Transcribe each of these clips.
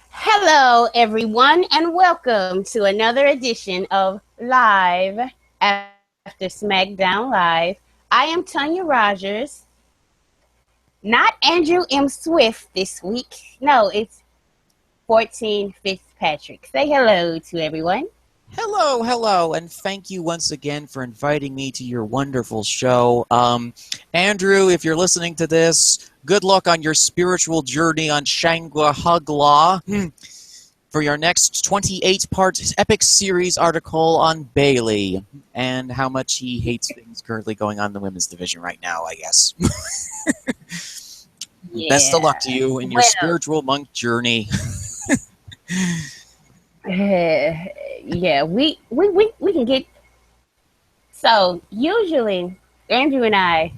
Hello, everyone, and welcome to another edition of Live after SmackDown Live. I am Tanya Rogers, not Andrew M. Swift this week. No, it's 14 Fitzpatrick. Say hello to everyone. Hello, hello, and thank you once again for inviting me to your wonderful show. Andrew, if you're listening to this, good luck on your spiritual journey on Shangri-La for your next 28-part epic series article on Bailey and how much he hates things currently going on in the women's division right now, I guess. Best of luck to Yeah. you in your spiritual monk journey. Yeah, we can get. So usually, Andrew and I,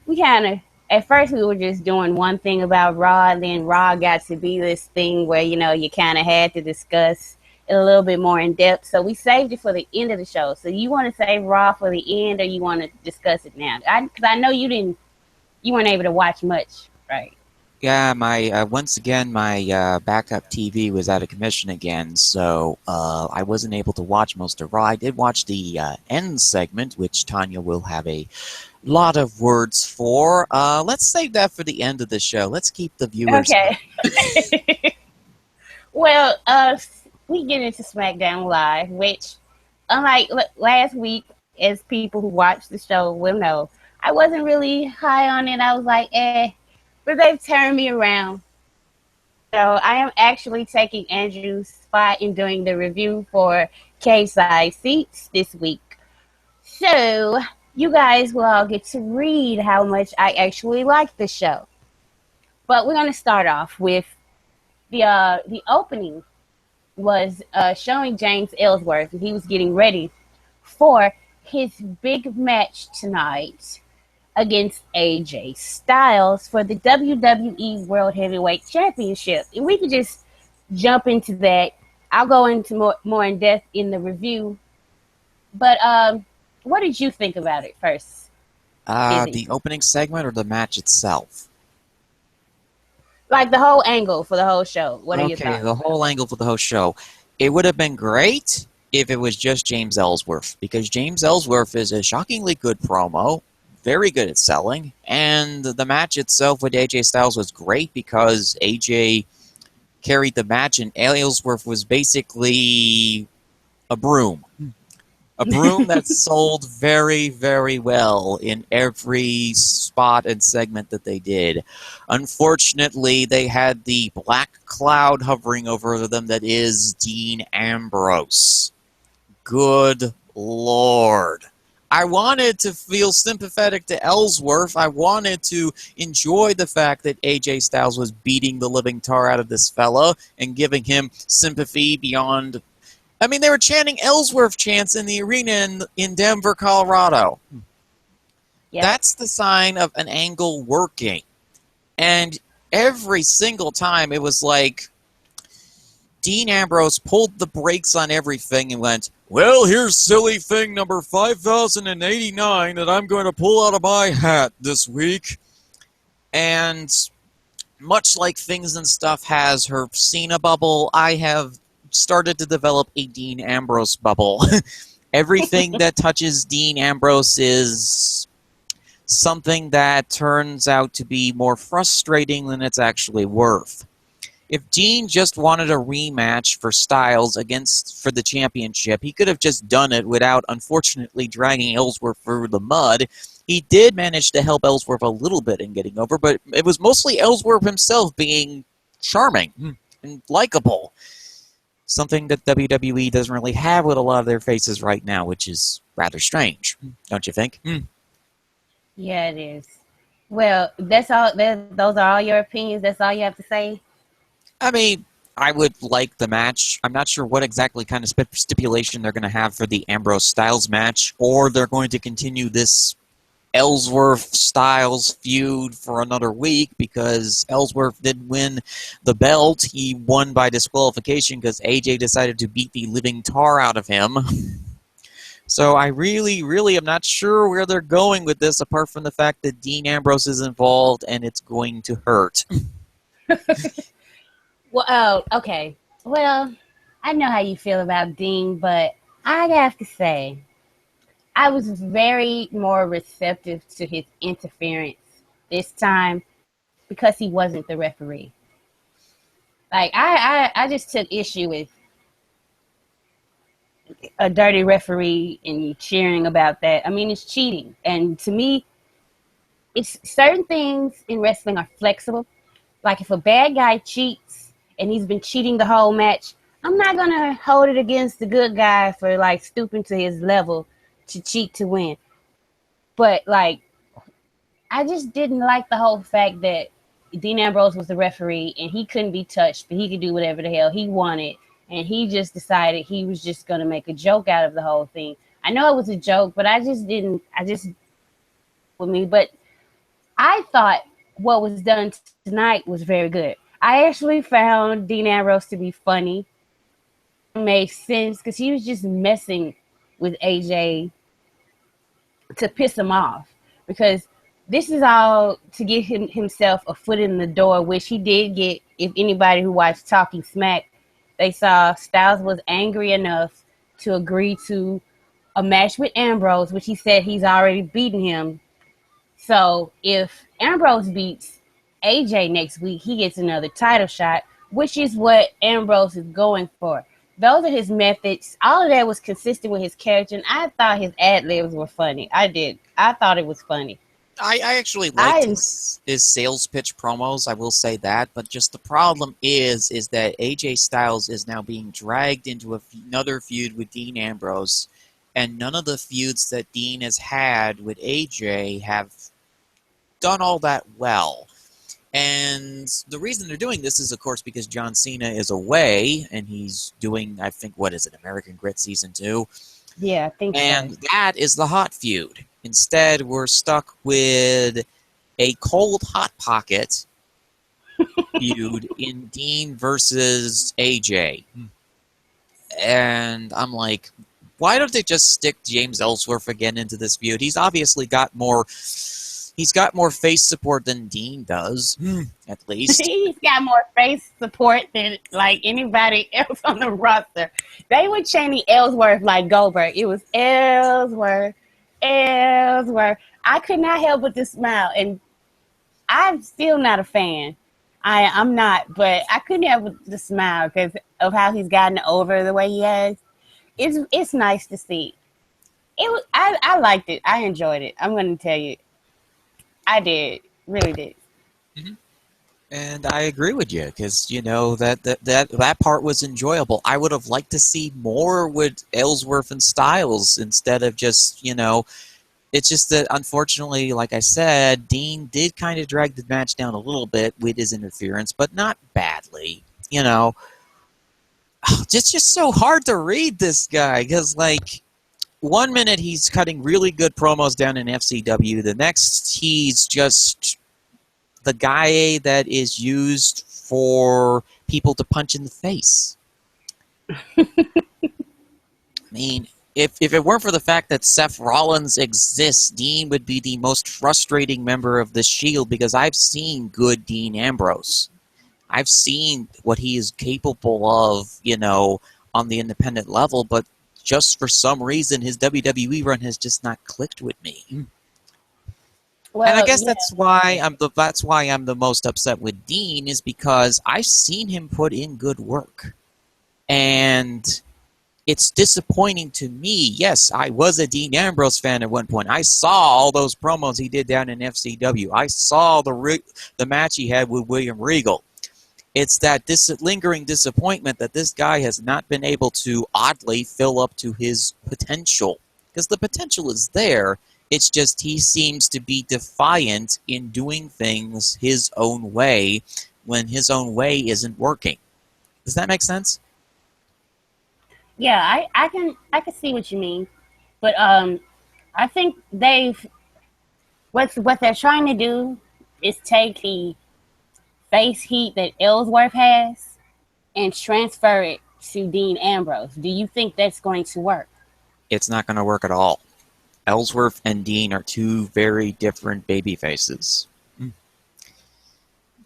we kind of, at first we were just doing one thing about Raw, and then Raw got to be this thing where, you kind of had to discuss it a little bit more in depth. So we saved it for the end of the show. So you want to save Raw for the end, or you want to discuss it now? Because I know you weren't able to watch much, right? Yeah, my once again my backup TV was out of commission again, so I wasn't able to watch most of Raw. I did watch the end segment, which Tanya will have a lot of words for. Let's save that for the end of the show. Let's keep the viewers. Okay. Well, we get into SmackDown Live, which, unlike last week, as people who watch the show will know, I wasn't really high on it. I was like, but they've turned me around. So I am actually taking Andrew's spot in doing the review for K-side seats this week. So you guys will all get to read how much I actually like the show. But we're going to start off with the opening was showing James Ellsworth, and he was getting ready for his big match tonight against AJ Styles for the WWE World Heavyweight Championship. And we could just jump into that. I'll go into more in depth in the review. But what did you think about it first? The opening segment or the match itself? Like the whole angle for the whole show. What are your thoughts? Okay, the whole angle for the whole show. It would have been great if it was just James Ellsworth, because James Ellsworth is a shockingly good promo, very good at selling, and the match itself with AJ Styles was great because AJ carried the match and Ellsworth was basically a broom. A broom that sold very, very well in every spot and segment that they did. Unfortunately, they had the black cloud hovering over them that is Dean Ambrose. Good Lord. I wanted to feel sympathetic to Ellsworth. I wanted to enjoy the fact that AJ Styles was beating the living tar out of this fella and giving him sympathy beyond... I mean, they were chanting Ellsworth chants in the arena in Denver, Colorado. Yep. That's the sign of an angle working. And every single time it was like Dean Ambrose pulled the brakes on everything and went, well, here's silly thing number 5,089 that I'm going to pull out of my hat this week. And much like Things and Stuff has her Cena bubble, I have started to develop a Dean Ambrose bubble. Everything that touches Dean Ambrose is something that turns out to be more frustrating than it's actually worth. If Dean just wanted a rematch for Styles for the championship, he could have just done it without, unfortunately, dragging Ellsworth through the mud. He did manage to help Ellsworth a little bit in getting over, but it was mostly Ellsworth himself being charming and likable. Something that WWE doesn't really have with a lot of their faces right now, which is rather strange, don't you think? Yeah, it is. Well, that's all. Those are all your opinions. That's all you have to say. I mean, I would like the match. I'm not sure what exactly kind of stipulation they're going to have for the Ambrose-Styles match, or they're going to continue this Ellsworth-Styles feud for another week, because Ellsworth did win the belt. He won by disqualification because AJ decided to beat the living tar out of him. So I really, really am not sure where they're going with this, apart from the fact that Dean Ambrose is involved and it's going to hurt. Well, oh, okay. Well, I know how you feel about Dean, but I have to say, I was very more receptive to his interference this time because he wasn't the referee. Like I just took issue with a dirty referee and cheering about that. I mean, it's cheating, and to me, it's certain things in wrestling are flexible. Like if a bad guy cheats and he's been cheating the whole match, I'm not gonna hold it against the good guy for like stooping to his level to cheat to win. But like, I just didn't like the whole fact that Dean Ambrose was the referee and he couldn't be touched, but he could do whatever the hell he wanted. And he just decided he was just going to make a joke out of the whole thing. I know it was a joke, but I just didn't, I just, with me. But I thought what was done tonight was very good. I actually found Dean Ambrose to be funny. It made sense because he was just messing with AJ to piss him off because this is all to get himself a foot in the door, which he did get. If anybody who watched Talking Smack, they saw Styles was angry enough to agree to a match with Ambrose, which he said he's already beaten him. So if Ambrose beats AJ next week, he gets another title shot, which is what Ambrose is going for. Those are his methods. All of that was consistent with his character, and I thought his ad libs were funny. I did. I thought it was funny. I actually liked I his sales pitch promos, I will say that, but just the problem is that AJ Styles is now being dragged into another feud with Dean Ambrose, and none of the feuds that Dean has had with AJ have done all that well. And the reason they're doing this is, of course, because John Cena is away, and he's doing, I think, what is it, American Grit Season 2? yeah, I think so. And that is the hot feud. Instead, we're stuck with a cold hot pocket feud in Dean versus AJ. And I'm like, why don't they just stick James Ellsworth again into this feud? He's obviously got more. He's got more face support than Dean does, at least. He's got more face support than like anybody else on the roster. They were chanting Ellsworth like Goldberg. It was Ellsworth, Ellsworth. I could not help but to smile, and I'm still not a fan. I'm not, but I couldn't help but to smile because of how he's gotten over the way he has. It's nice to see. I liked it. I enjoyed it. I'm going to tell you, I did, really did. Mhm. And I agree with you because that part was enjoyable. I would have liked to see more with Ellsworth and Styles instead of just It's just that unfortunately, like I said, Dean did kind of drag the match down a little bit with his interference, but not badly. It's just so hard to read this guy because like. One minute he's cutting really good promos down in FCW. The next he's just the guy that is used for people to punch in the face. I mean, if it weren't for the fact that Seth Rollins exists, Dean would be the most frustrating member of the Shield because I've seen good Dean Ambrose. I've seen what he is capable of, on the independent level, but just for some reason, his WWE run has just not clicked with me. And I Well, guess yeah, that's why I'm the most upset with Dean is because I've seen him put in good work. And it's disappointing to me. Yes, I was a Dean Ambrose fan at one point. I saw all those promos he did down in FCW. I saw the match he had with William Regal. It's that lingering disappointment that this guy has not been able to, oddly, fill up to his potential. Because the potential is there, it's just he seems to be defiant in doing things his own way when his own way isn't working. Does that make sense? yeah, I can see what you mean, but I think what they're trying to do is take the face heat that Ellsworth has and transfer it to Dean Ambrose. Do you think that's going to work? It's not going to work at all. Ellsworth and Dean are two very different baby faces.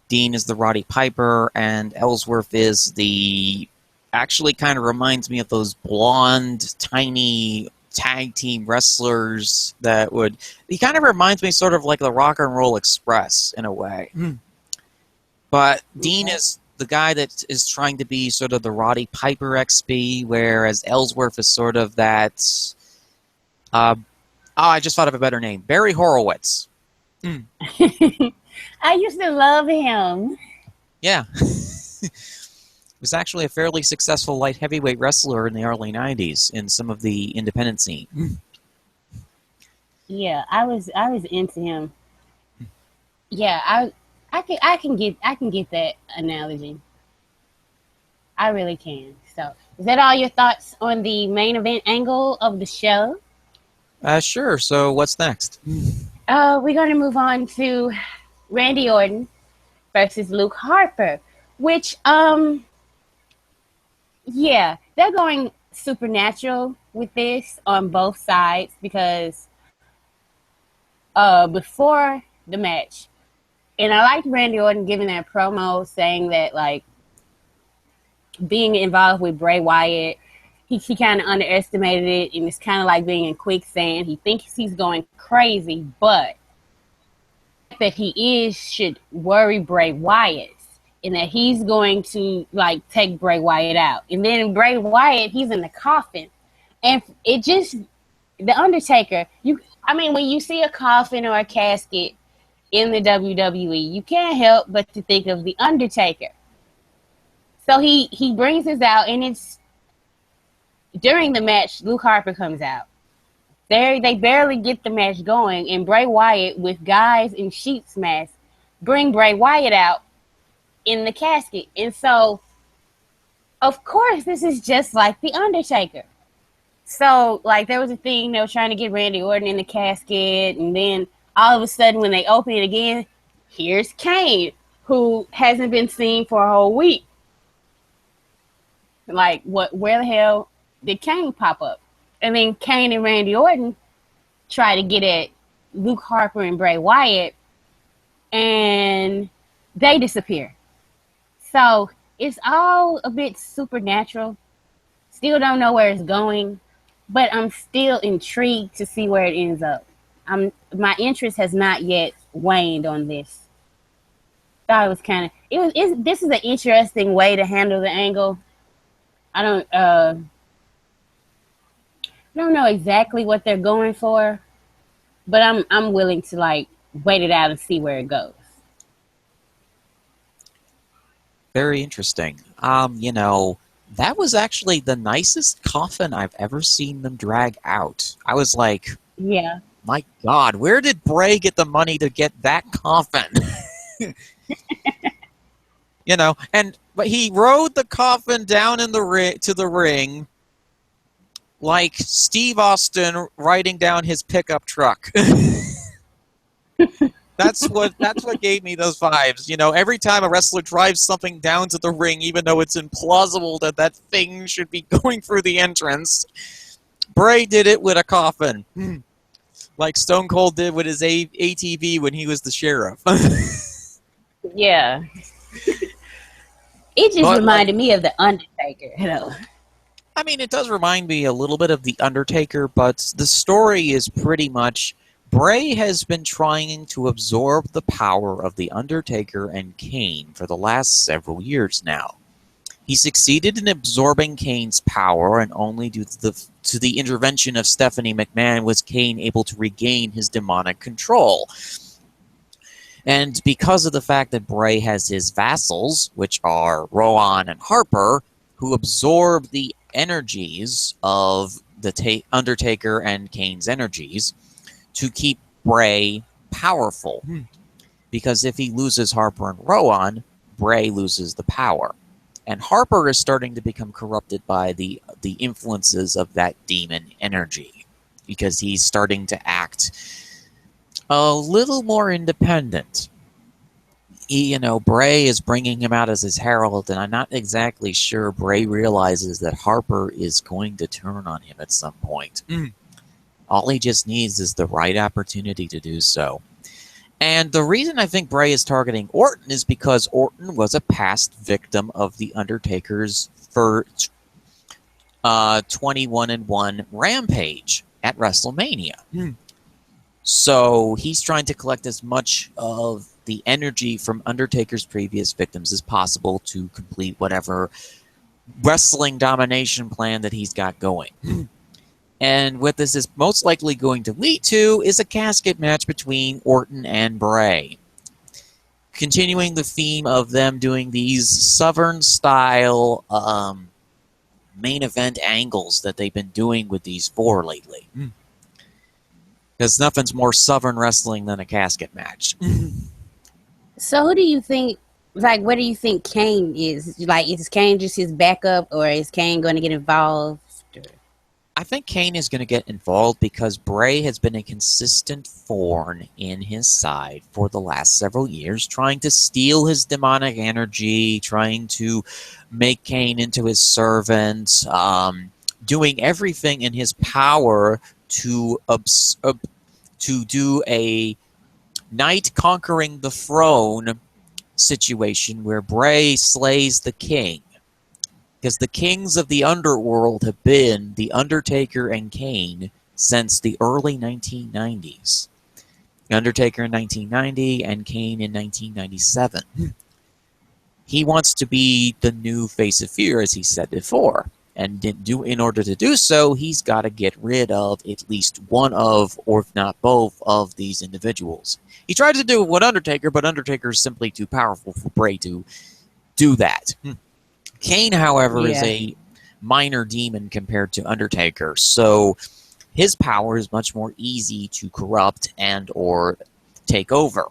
Dean is the Roddy Piper, and Ellsworth is the... Actually kind of reminds me of those blonde, tiny tag team wrestlers that would... He kind of reminds me sort of like the Rock and Roll Express, in a way. But Dean is the guy that is trying to be sort of the Roddy Piper XP, whereas Ellsworth is sort of that... I just thought of a better name. Barry Horowitz. I used to love him. Yeah. He was actually a fairly successful light heavyweight wrestler in the early 90s in some of the independent scene. Yeah, I was into him. Yeah, I can get that analogy. I really can. So, is that all your thoughts on the main event angle of the show? Sure. So what's next? We're going to move on to Randy Orton versus Luke Harper, which, yeah, they're going supernatural with this on both sides because before the match, and I liked Randy Orton giving that promo saying that, like, being involved with Bray Wyatt, he kind of underestimated it, and it's kind of like being in quicksand. He thinks he's going crazy, but that he should worry Bray Wyatt, and that he's going to, like, take Bray Wyatt out. And then Bray Wyatt, he's in the coffin. And it just, The Undertaker, when you see a coffin or a casket in the WWE, you can't help but to think of The Undertaker. So he brings this out, and it's during the match, Luke Harper comes out. They barely get the match going, and Bray Wyatt, with guys in sheep's masks, bring Bray Wyatt out in the casket. And so, of course, this is just like The Undertaker. So, like, there was a thing, they were trying to get Randy Orton in the casket, and then all of a sudden, when they open it again, here's Kane, who hasn't been seen for a whole week. Like, where the hell did Kane pop up? And then Kane and Randy Orton try to get at Luke Harper and Bray Wyatt, and they disappear. So it's all a bit supernatural. Still don't know where it's going, but I'm still intrigued to see where it ends up. My interest has not yet waned on this. Thought it was kind of this is an interesting way to handle the angle. I don't know exactly what they're going for, but I'm willing to, like, wait it out and see where it goes. Very interesting. That was actually the nicest coffin I've ever seen them drag out. I was like, yeah, my God, where did Bray get the money to get that coffin? But he rode the coffin down in to the ring like Steve Austin riding down his pickup truck. That's what gave me those vibes. Every time a wrestler drives something down to the ring, even though it's implausible that thing should be going through the entrance, Bray did it with a coffin. Like Stone Cold did with his ATV when he was the sheriff. Yeah. It just reminded me of The Undertaker, it does remind me a little bit of The Undertaker, but the story is pretty much Bray has been trying to absorb the power of The Undertaker and Kane for the last several years now. He succeeded in absorbing Kane's power, and only due to the intervention of Stephanie McMahon was Kane able to regain his demonic control. And because of the fact that Bray has his vassals, which are Rowan and Harper, who absorb the energies of the Undertaker and Kane's energies to keep Bray powerful. Because if he loses Harper and Rowan, Bray loses the power. And Harper is starting to become corrupted by the influences of that demon energy, because he's starting to act a little more independent. Bray is bringing him out as his herald, and I'm not exactly sure Bray realizes that Harper is going to turn on him at some point. All he just needs is the right opportunity to do so. And the reason I think Bray is targeting Orton is because Orton was a past victim of the Undertaker's for 21-1 Rampage at WrestleMania. So he's trying to collect as much of the energy from Undertaker's previous victims as possible to complete whatever wrestling domination plan that he's got going. And what this is most likely going to lead to is a casket match between Orton and Bray. Continuing the theme of them doing these Southern-style main event angles that they've been doing with these four lately. Because nothing's more Southern wrestling than a casket match. So who do you think, like, what do you think Kane is? Like, is Kane just his backup, or is Kane going to get involved? I think Kane is going to get involved because Bray has been a consistent thorn in his side for the last several years, trying to steal his demonic energy, trying to make Kane into his servant, doing everything in his power to do a knight conquering the throne situation where Bray slays the king. Because the kings of the underworld have been The Undertaker and Kane since the early 1990s. Undertaker in 1990 and Kane in 1997. He wants to be the new face of fear, as he said before. And in order to do so, he's got to get rid of at least one of, or if not both, of these individuals. He tried to do it with Undertaker, but Undertaker is simply too powerful for Bray to do that. Kane, however, is a minor demon compared to Undertaker, so his power is much more easy to corrupt and or take over.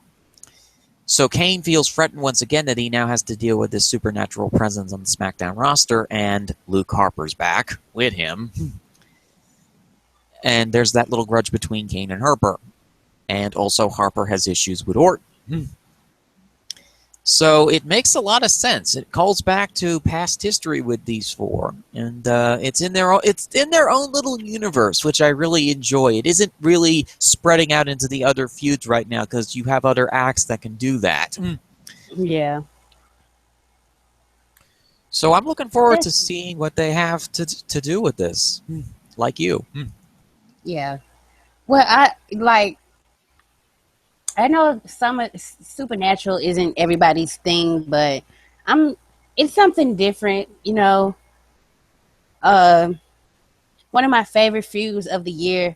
So Kane feels threatened once again that he now has to deal with this supernatural presence on the SmackDown roster, and Luke Harper's back with him. And there's that little grudge between Kane and Harper. And also Harper has issues with Orton. So it makes a lot of sense. It calls back to past history with these four, and it's in their own little universe, which I really enjoy. It isn't really spreading out into the other feuds right now because you have other acts that can do that. Yeah. So I'm looking forward to seeing what they have to do with this. Like you. Yeah. Well, I know supernatural isn't everybody's thing, but it's something different, you know. One of my favorite feuds of the year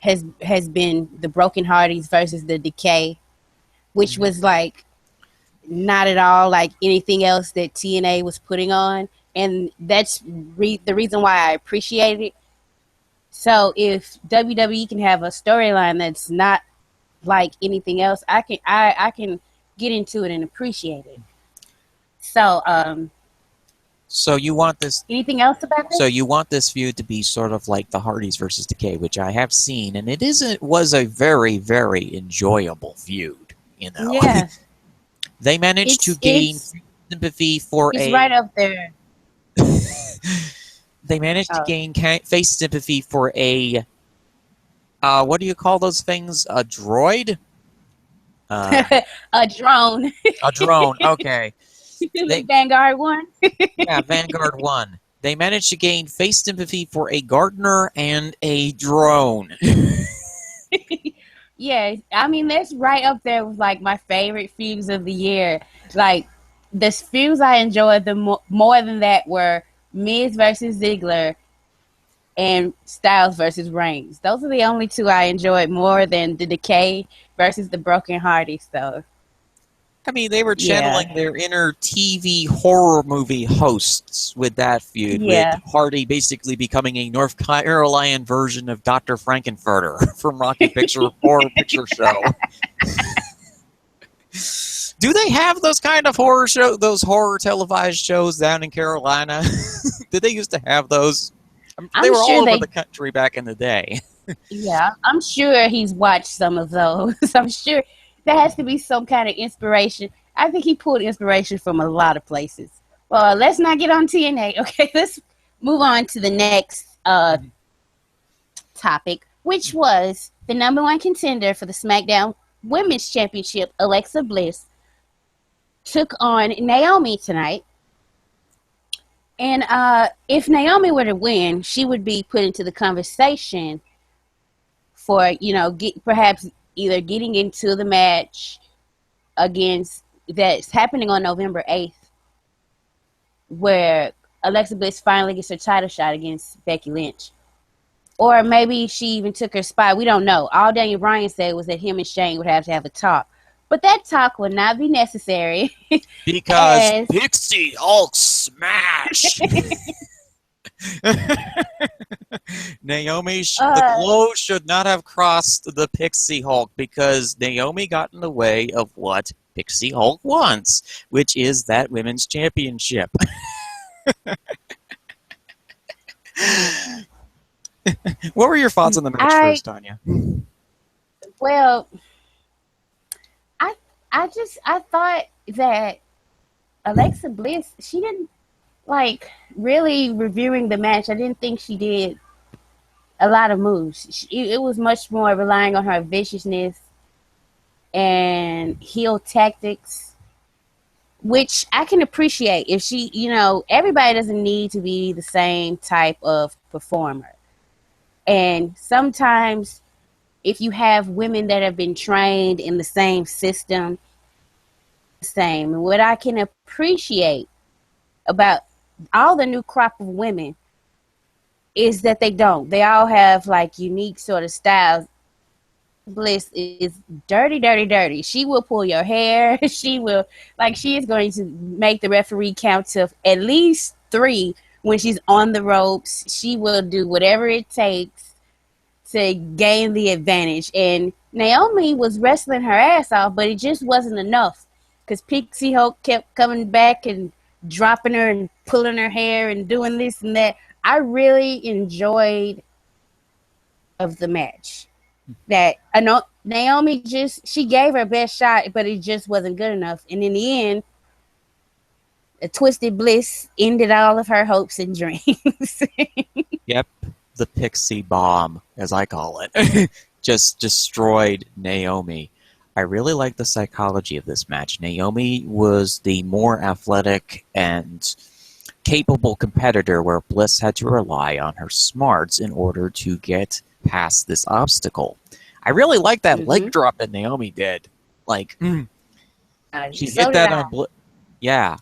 has been the Broken Hardys versus the Decay, which was like not at all like anything else that TNA was putting on, and that's the reason why I appreciate it. So if WWE can have a storyline that's not like anything else, I can get into it and appreciate it. So so you want this anything else about this? So you want this feud to be sort of like the Hardys versus Decay, which I have seen, and was a very, very enjoyable feud, you know. Yeah. They managed to gain sympathy for it's right up there. They managed to gain face sympathy for a what do you call those things? A droid? A drone. A drone, okay. Vanguard 1? Yeah, Vanguard 1. They managed to gain face sympathy for a gardener and a drone. Yeah, I mean, that's right up there with like my favorite feuds of the year. Like, the feuds I enjoyed more than that were Miz versus Ziggler and Styles versus Reigns. Those are the only two I enjoyed more than the Decay versus the Broken Hardys, though. I mean, they were channeling their inner TV horror movie hosts with that feud, with Hardy basically becoming a North Carolina version of Dr. Frankenfurter from Rocky Horror Picture Show. Do they have those kind of those horror televised shows down in Carolina? Did they used to have those? They were all over the country back in the day. Yeah, I'm sure he's watched some of those. I'm sure there has to be some kind of inspiration. I think he pulled inspiration from a lot of places. Well, let's not get on TNA. Okay, let's move on to the next topic, which was the #1 contender for the SmackDown Women's Championship, Alexa Bliss took on Naomi tonight. And if Naomi were to win, she would be put into the conversation for, perhaps either getting into the match against that's happening on November 8th, where Alexa Bliss finally gets her title shot against Becky Lynch. Or maybe she even took her spot. We don't know. All Daniel Bryan said was that him and Shane would have to have a talk. But that talk would not be necessary. Because Pixie Hulk smash! Naomi, the glow should not have crossed the Pixie Hulk because Naomi got in the way of what Pixie Hulk wants, which is that women's championship. What were your thoughts on the match first, Tanya? Well, I thought that Alexa Bliss, she didn't really reviewing the match. I didn't think she did a lot of moves. It was much more relying on her viciousness and heel tactics, which I can appreciate. If she, everybody doesn't need to be the same type of performer. And sometimes if you have women that have been trained in the same system, same. And what I can appreciate about all the new crop of women is that they don't. They all have unique sort of styles. Bliss is dirty, dirty, dirty. She will pull your hair. She will, she is going to make the referee count to at least 3 when she's on the ropes. She will do whatever it takes to gain the advantage. And Naomi was wrestling her ass off, but it just wasn't enough because Pixie Hulk kept coming back and dropping her and pulling her hair and doing this and that. I really enjoyed of the match. That I know Naomi she gave her best shot, but it just wasn't good enough. And in the end, a twisted Bliss ended all of her hopes and dreams. Yep, the Pixie Bomb, as I call it, just destroyed Naomi. I really like the psychology of this match. Naomi was the more athletic and capable competitor, where Bliss had to rely on her smarts in order to get past this obstacle. I really like that leg drop that Naomi did. She hit that on Bliss. Yeah.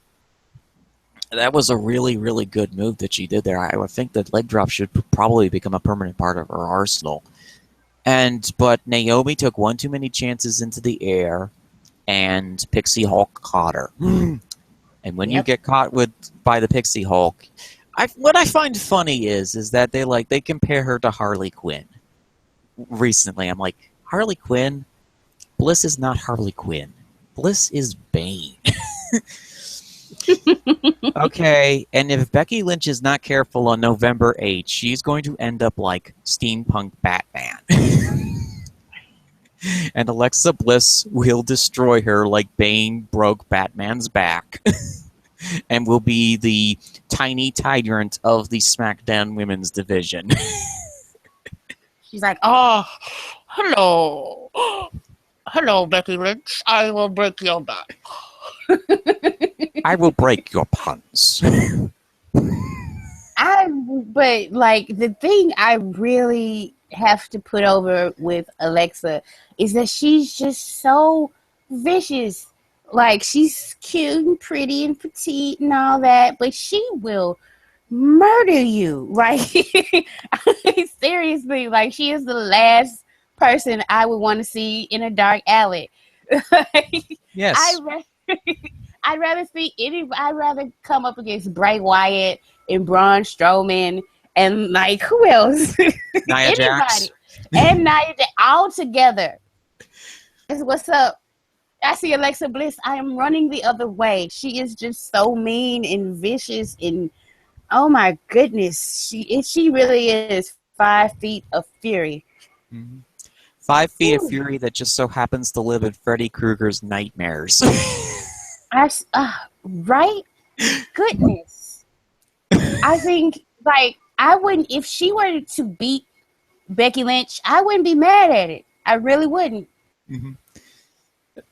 That was a really, really good move that she did there. I would think that leg drop should probably become a permanent part of her arsenal. But Naomi took one too many chances into the air, and Pixie Hulk caught her. And when you get caught by the Pixie Hulk, what I find funny is that they compare her to Harley Quinn. Recently, I'm like, Harley Quinn? Bliss is not Harley Quinn. Bliss is Bane. Okay, and if Becky Lynch is not careful on November 8th, she's going to end up like steampunk Batman. And Alexa Bliss will destroy her like Bane broke Batman's back. And will be the tiny tyrant of the SmackDown women's division. She's like, oh, hello. Hello, Becky Lynch. I will break your back. I will break your puns. But the thing I really have to put over with Alexa is that she's just so vicious. She's cute and pretty and petite and all that, but she will murder you. Seriously, she is the last person I would want to see in a dark alley. Yes. I'd rather come up against Bray Wyatt and Braun Strowman and who else? Nia Jax. And Nia Jax all together. That's what's up. I see Alexa Bliss. I am running the other way. She is just so mean and vicious, and oh my goodness, she really is 5 feet of fury. 5 feet of fury that just so happens to live in Freddy Krueger's nightmares. Right? Goodness. I think I wouldn't, if she were to beat Becky Lynch, I wouldn't be mad at it. I really wouldn't.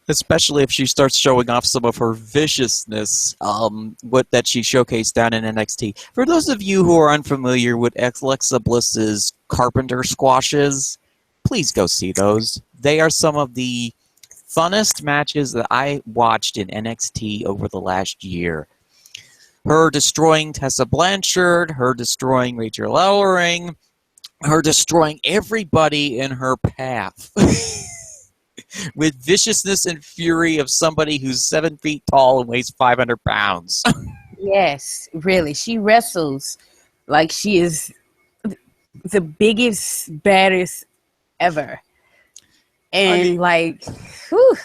Especially if she starts showing off some of her viciousness, what that she showcased down in NXT. For those of you who are unfamiliar with Alexa Bliss's Carpenter squashes, please go see those. They are some of the funnest matches that I watched in NXT over the last year. Her destroying Tessa Blanchard, her destroying Rachel Ellering, her destroying everybody in her path. With viciousness and fury of somebody who's 7 feet tall and weighs 500 pounds. Yes, really. She wrestles like she is the biggest, baddest ever. And whew,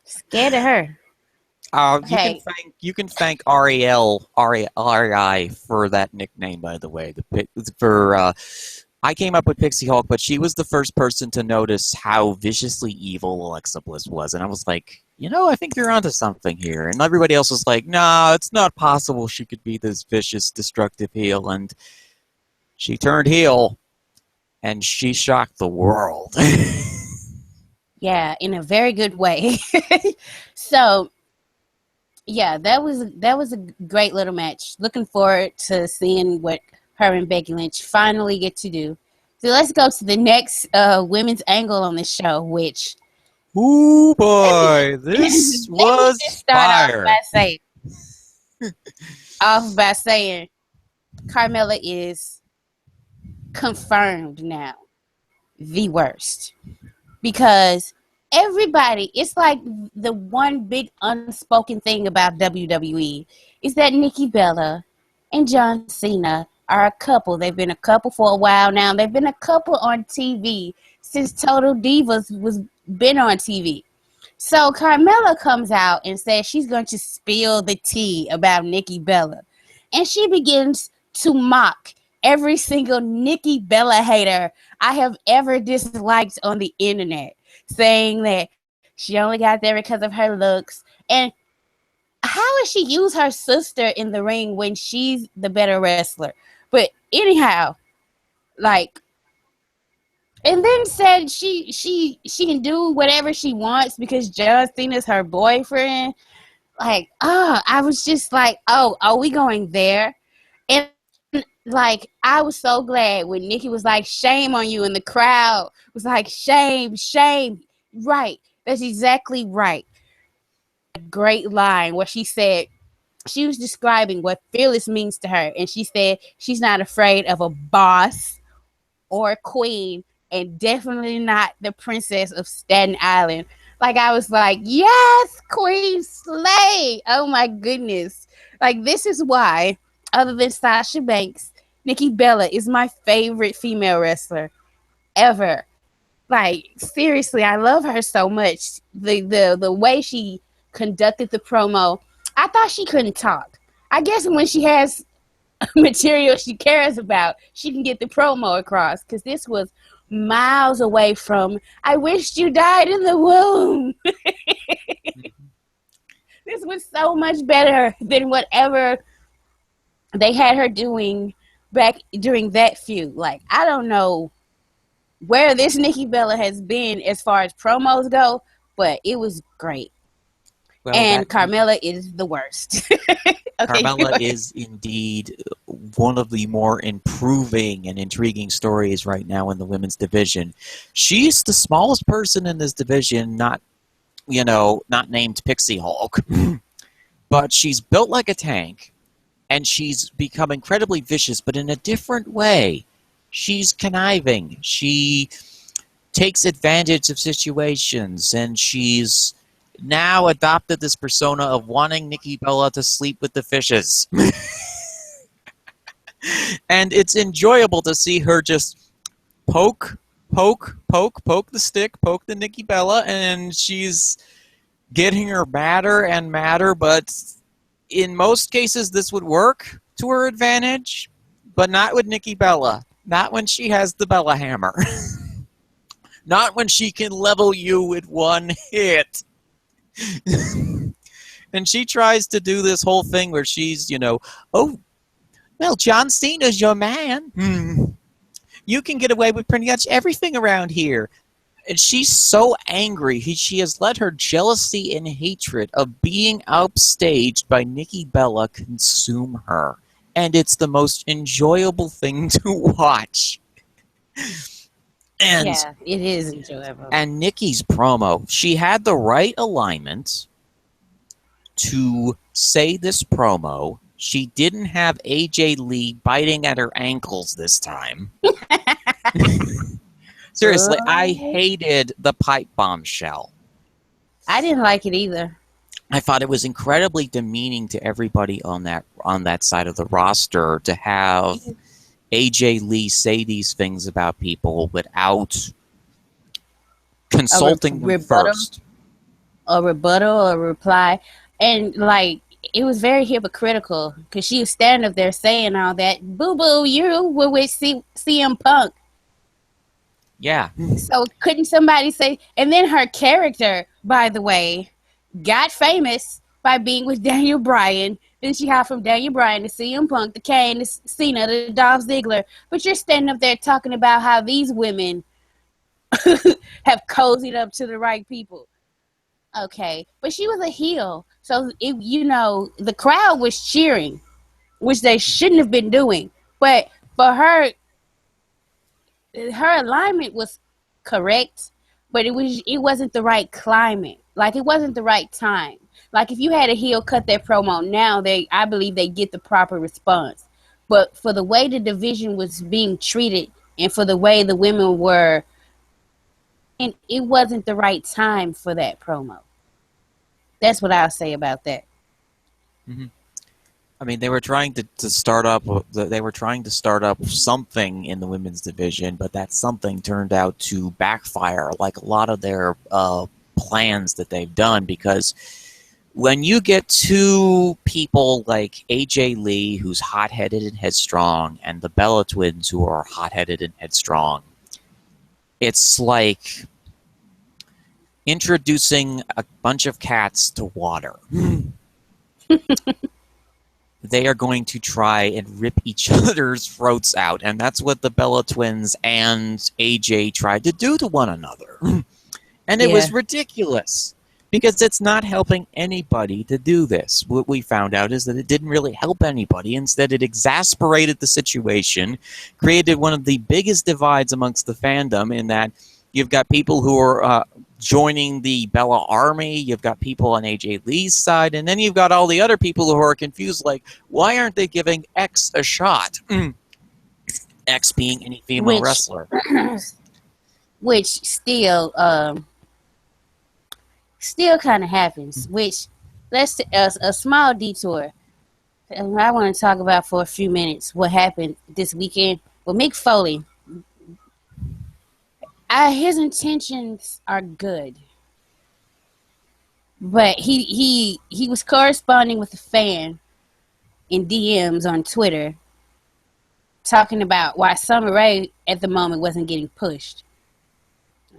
scared of her. Okay. You can thank REI for that nickname, by the way. I came up with Pixie Hulk, but she was the first person to notice how viciously evil Alexa Bliss was, and I was like, I think you're onto something here. And everybody else was like, no, it's not possible she could be this vicious, destructive heel, and she turned heel, and she shocked the world. Yeah, in a very good way. So, yeah, that was a great little match. Looking forward to seeing what her and Becky Lynch finally get to do. So let's go to the next women's angle on the show, which... Ooh, boy, this was fire. Off by saying Carmella is confirmed now the worst. Because everybody, it's like the one big unspoken thing about WWE is that Nikki Bella and John Cena are a couple. They've been a couple for a while now. They've been a couple on TV since Total Divas was been on TV. So Carmella comes out and says she's going to spill the tea about Nikki Bella. And she begins to mock every single Nikki Bella hater I have ever disliked on the internet, saying that she only got there because of her looks. And how does she use her sister in the ring when she's the better wrestler? But anyhow, and then said she can do whatever she wants because John Cena's her boyfriend. I was just like, oh, are we going there? And I was so glad when Nikki was like, shame on you, and the crowd was like, shame. Right. That's exactly right. A great line where she said, she was describing what fearless means to her, and she said she's not afraid of a boss or a queen, and definitely not the princess of Staten Island. I was like, yes, Queen Slay. Oh my goodness. This is why, other than Sasha Banks, Nikki Bella is my favorite female wrestler ever. Seriously, I love her so much. The way she conducted the promo, I thought she couldn't talk. I guess when she has material she cares about, she can get the promo across, because this was miles away from I wished you died in the womb. This was so much better than whatever they had her doing back during that feud. I don't know where this Nikki Bella has been as far as promos go, but it was great. Well, and Carmella is the worst. Okay, Carmella is indeed one of the more improving and intriguing stories right now in the women's division. She's the smallest person in this division, not named Pixie Hulk, but she's built like a tank, and she's become incredibly vicious, but in a different way. She's conniving. She takes advantage of situations, and she's now adopted this persona of wanting Nikki Bella to sleep with the fishes. And it's enjoyable to see her just poke the stick, poke the Nikki Bella, and she's getting her madder and madder, but in most cases this would work to her advantage, but not with Nikki Bella. Not when she has the Bella Hammer. Not when she can level you with one hit. And she tries to do this whole thing where she's, oh, well, John Cena's your man. You can get away with pretty much everything around here. And she's so angry. She has let her jealousy and hatred of being upstaged by Nikki Bella consume her. And it's the most enjoyable thing to watch. And Yeah, it is enjoyable. And Nikki's promo, she had the right alignment to say this promo. She didn't have AJ Lee biting at her ankles this time. Seriously, I hated the pipe bombshell. I didn't like it either. I thought it was incredibly demeaning to everybody on that side of the roster to have AJ Lee say these things about people without consulting them first. A rebuttal, a reply. And, like, it was very hypocritical because she was standing up there saying all that. Boo-boo, you were with CM Punk. Yeah. So couldn't somebody say... And then her character, by the way, got famous by being with Daniel Bryan. Then she hopped from Daniel Bryan to CM Punk, to Kane, to Cena, to Dolph Ziggler. But you're standing up there talking about how these women have cozied up to the right people. Okay, but she was a heel, so the crowd was cheering, which they shouldn't have been doing. But for her alignment was correct, but it wasn't the right climate. Like, it wasn't the right time. Like, if you had a heel cut their promo now, I believe they get the proper response. But for the way the division was being treated and for the way the women were, and it wasn't the right time for that promo. That's what I'll say about that. Mm-hmm. I mean, they were trying to start up. They were trying to start up something in the women's division, but that something turned out to backfire, like a lot of their plans that they've done. Because when you get two people like AJ Lee, who's hot-headed and headstrong, and the Bella Twins, who are hot-headed and headstrong, it's like introducing a bunch of cats to water. They are going to try and rip each other's throats out, and that's what the Bella Twins and AJ tried to do to one another. And it was ridiculous, because it's not helping anybody to do this. What we found out is that it didn't really help anybody. Instead, it exasperated the situation, created one of the biggest divides amongst the fandom, in that you've got people who are joining the Bella Army, you've got people on AJ Lee's side, and then you've got all the other people who are confused, like, why aren't they giving X a shot? X being any female wrestler. Which still kind of happens, which, let's a small detour. I want to talk about for a few minutes what happened this weekend with Mick Foley. His intentions are good, but he was corresponding with a fan in DMs on Twitter, talking about why Summer Rae at the moment wasn't getting pushed.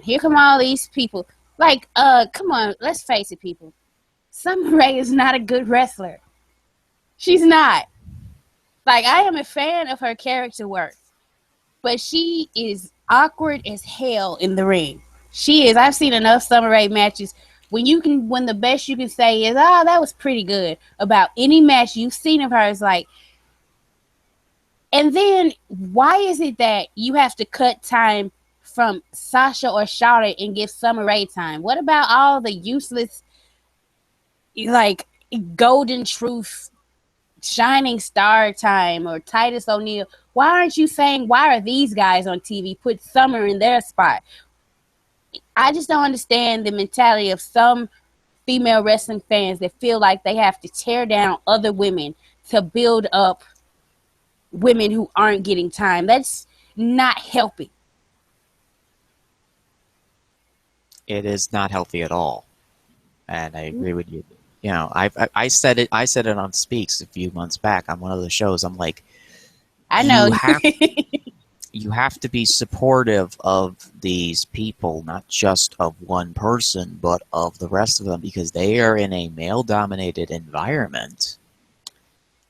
Here come all these people. Like, come on, let's face it, people. Summer Rae is not a good wrestler. She's not. Like, I am a fan of her character work, but she is awkward as hell in the ring. She is. I've seen enough Summer Rae matches when the best you can say is, that was pretty good about any match you've seen of hers. Like, and then why is it that you have to cut time from Sasha or Charlotte and give Summer Rae time? What about all the useless, like, Golden Truth, Shining Star time, or Titus O'Neil? Why aren't you saying, why are these guys on TV? Put Summer in their spot. I just don't understand the mentality of some female wrestling fans that feel like they have to tear down other women to build up women who aren't getting time. That's not helping. It is not healthy at all. And I agree with you. You know, I said it on Speaks a few months back on one of the shows. I'm like, I know. You have to be supportive of these people, not just of one person, but of the rest of them, because they are in a male-dominated environment.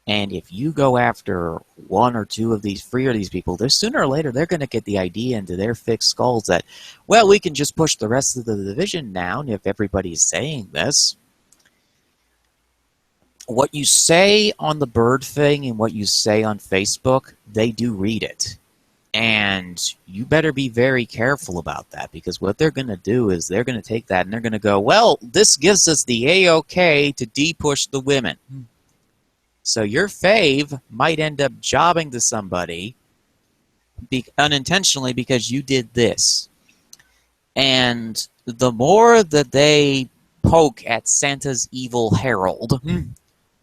And if you go after one or two of these, three of these people, they're sooner or later they're going to get the idea into their fixed skulls that, well, we can just push the rest of the division down if everybody's saying this. What you say on the Bird thing and what you say on Facebook, they do read it. And you better be very careful about that, because what they're going to do is they're going to take that and they're going to go, well, this gives us the A-OK to de-push the women. So your fave might end up jobbing to somebody unintentionally because you did this. And the more that they poke at Santa's evil herald,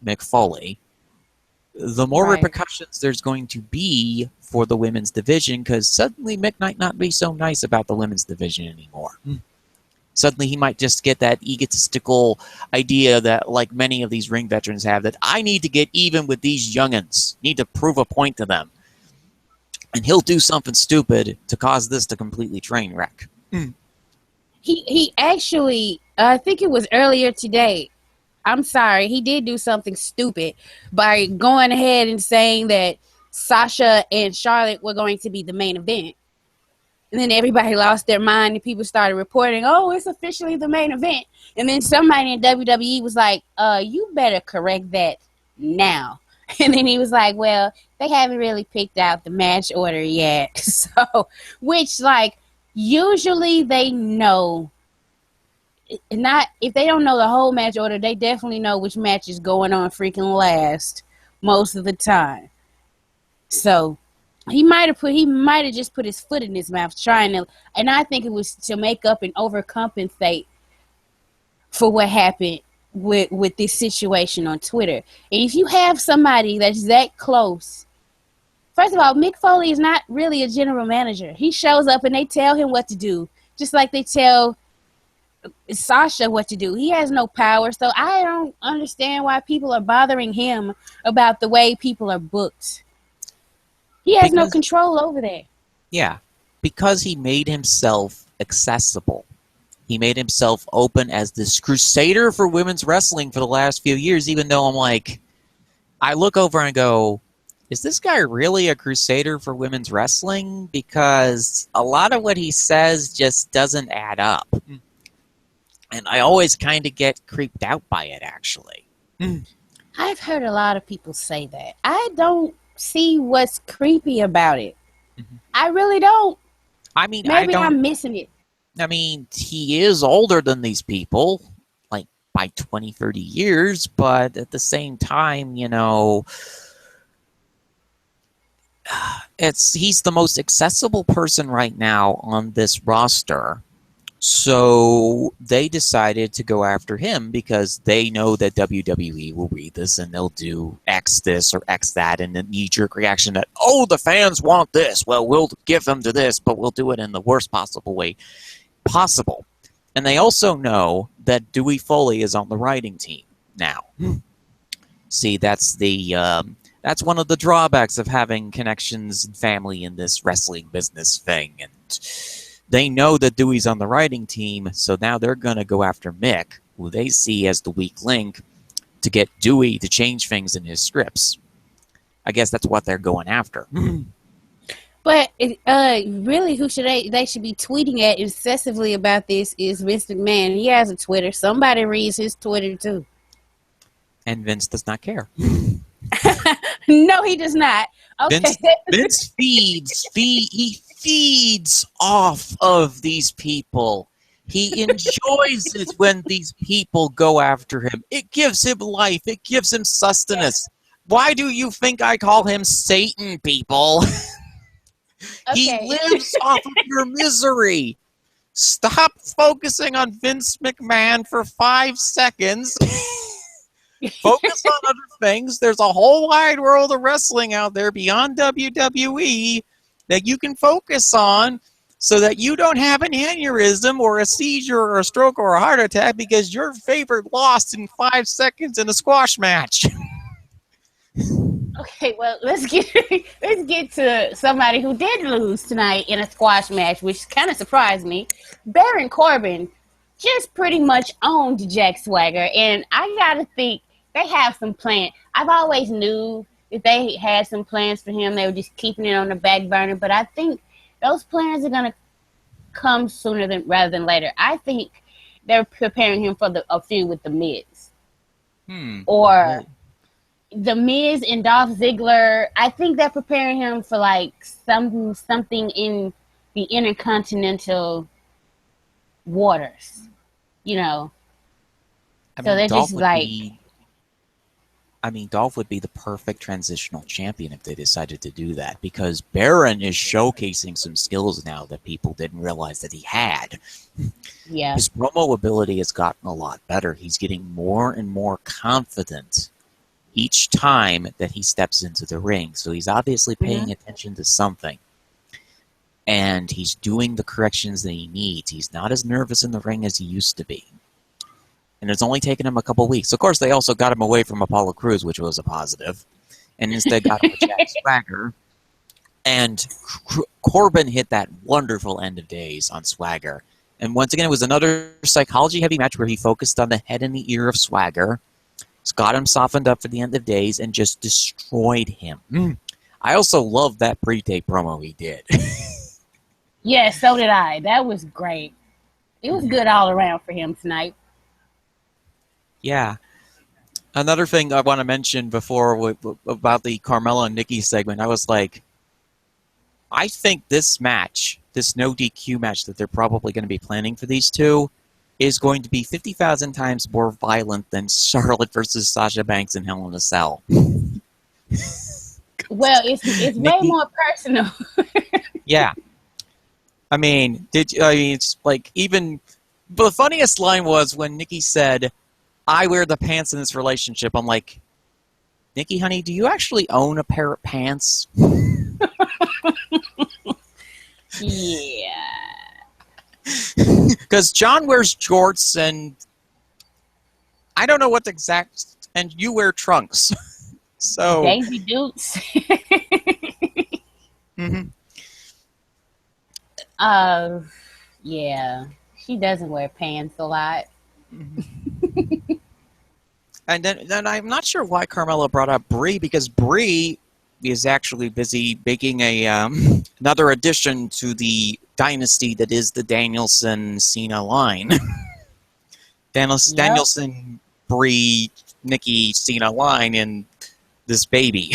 Mick Foley, the more repercussions there's going to be for the women's division, because suddenly Mick might not be so nice about the women's division anymore. Suddenly he might just get that egotistical idea that, like many of these ring veterans have, that I need to get even with these young'uns, need to prove a point to them. And he'll do something stupid to cause this to completely train wreck. He actually, I think it was earlier today, I'm sorry, he did do something stupid by going ahead and saying that Sasha and Charlotte were going to be the main event. And then everybody lost their mind and people started reporting, oh, it's officially the main event. And then somebody in WWE was like, you better correct that now. And then he was like, well, they haven't really picked out the match order yet. So, which, like, usually they know, not if they don't know the whole match order, they definitely know which match is going on freaking last most of the time. So he might have just put his foot in his mouth trying to, and I think it was to make up and overcompensate for what happened with this situation on Twitter. And if you have somebody that's that close, first of all, Mick Foley is not really a general manager. He shows up and they tell him what to do, just like they tell Sasha what to do. He has no power, so I don't understand why people are bothering him about the way people are booked. He has no control over that. Yeah, because he made himself accessible. He made himself open as this crusader for women's wrestling for the last few years, even though I'm like, I look over and go, is this guy really a crusader for women's wrestling? Because a lot of what he says just doesn't add up. And I always kind of get creeped out by it, actually. I've heard a lot of people say that. I don't see what's creepy about it. I really don't. I mean, maybe I'm missing it. I mean, he is older than these people, like by 20, 30 years, but at the same time, you know, he's the most accessible person right now on this roster. So they decided to go after him because they know that WWE will read this and they'll do X this or X that, and the knee-jerk reaction that, oh, the fans want this. Well, we'll give them to this, but we'll do it in the worst possible way possible. And they also know that Dewey Foley is on the writing team now. See, that's one of the drawbacks of having connections and family in this wrestling business thing. And they know that Dewey's on the writing team, so now they're going to go after Mick, who they see as the weak link, to get Dewey to change things in his scripts. I guess that's what they're going after. But really, who should they should be tweeting at incessantly about this is Vince McMahon. He has a Twitter. Somebody reads his Twitter too. And Vince does not care. No, he does not. Okay. Vince feeds off of these people. He enjoys it when these people go after him. It gives him life. It gives him sustenance. Why do you think I call him Satan, people? He lives off of your misery. Stop focusing on Vince McMahon for 5 seconds. Focus on other things. There's a whole wide world of wrestling out there beyond WWE that you can focus on so that you don't have an aneurysm or a seizure or a stroke or a heart attack because your favorite lost in 5 seconds in a squash match. Okay, well, let's get to somebody who did lose tonight in a squash match, which kind of surprised me. Baron Corbin just pretty much owned Jack Swagger, and I gotta think they have some plan. I've always knew that they had some plans for him. They were just keeping it on the back burner. But I think those plans are gonna come sooner than rather than later. I think they're preparing him for a feud with the Miz, or the Miz and Dolph Ziggler. I think they're preparing him for like something in the intercontinental waters, you know. I So mean, they're just like, Dolph would be the perfect transitional champion if they decided to do that, because Baron is showcasing some skills now that people didn't realize that he had. yeah. His promo ability has gotten a lot better. He's getting more and more confident each time that he steps into the ring. So he's obviously paying attention to something. And he's doing the corrections that he needs. He's not as nervous in the ring as he used to be. And it's only taken him a couple weeks. Of course, they also got him away from Apollo Crews, which was a positive. And instead got him with Jack Swagger. And Corbin hit that wonderful end of days on Swagger. And once again, it was another psychology-heavy match where he focused on the head and the ear of Swagger, got him softened up for the end of days, and just destroyed him. I also love that pre-tape promo he did. Yeah, so did I. That was great. It was good all around for him tonight. Yeah. Another thing I want to mention before about the Carmella and Nikki segment, I was like, I think this match, this no DQ match that they're probably going to be planning for these two, is going to be 50,000 times more violent than Charlotte versus Sasha Banks in Hell in a Cell. Well, it's way more personal. Yeah. I mean, it's like, even the funniest line was when Nikki said, "I wear the pants in this relationship." I'm like, Nikki, honey, do you actually own a pair of pants? Yeah. Because John wears jorts, and I don't know what the exact, and you wear trunks. So Daisy Dukes. Yeah. She doesn't wear pants a lot. And then I'm not sure why Carmella brought up Brie, because Brie is actually busy making a another addition to the dynasty that is the Danielson-Cena line. Danielson, Brie, Nikki, Cena line in this baby.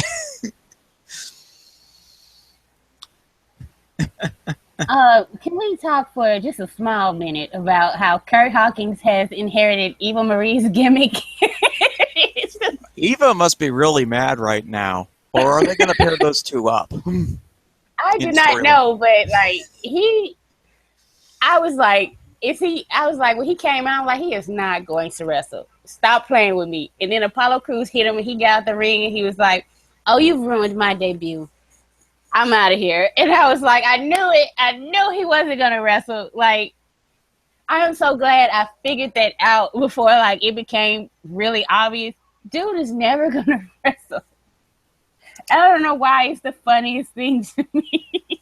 Can we talk for just a small minute about how Kurt Hawkins has inherited Eva Marie's gimmick? Eva must be really mad right now. Or are they going to pair those two up? I do not know, but like I was like, when he came out, like, he is not going to wrestle. Stop playing with me. And then Apollo Crews hit him and he got out the ring and he was like, "Oh, you've ruined my debut. I'm out of here." And I was like, I knew it. I knew he wasn't going to wrestle. Like, I am so glad I figured that out before, like, it became really obvious. Dude is never going to wrestle. I don't know why it's the funniest thing to me.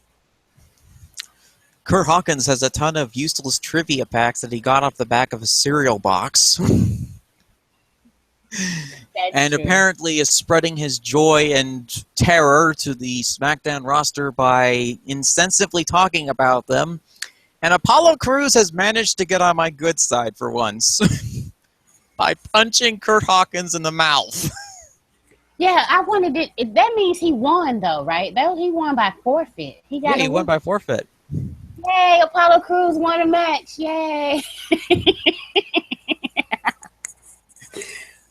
Kurt Hawkins has a ton of useless trivia packs that he got off the back of a cereal box. And true. Apparently is spreading his joy and terror to the SmackDown roster by insensibly talking about them. And Apollo Crews has managed to get on my good side for once by punching Kurt Hawkins in the mouth. Yeah, I wanted it. That means he won, though, right? He won by forfeit. He won by forfeit. Yay, Apollo Crews won a match. Yay.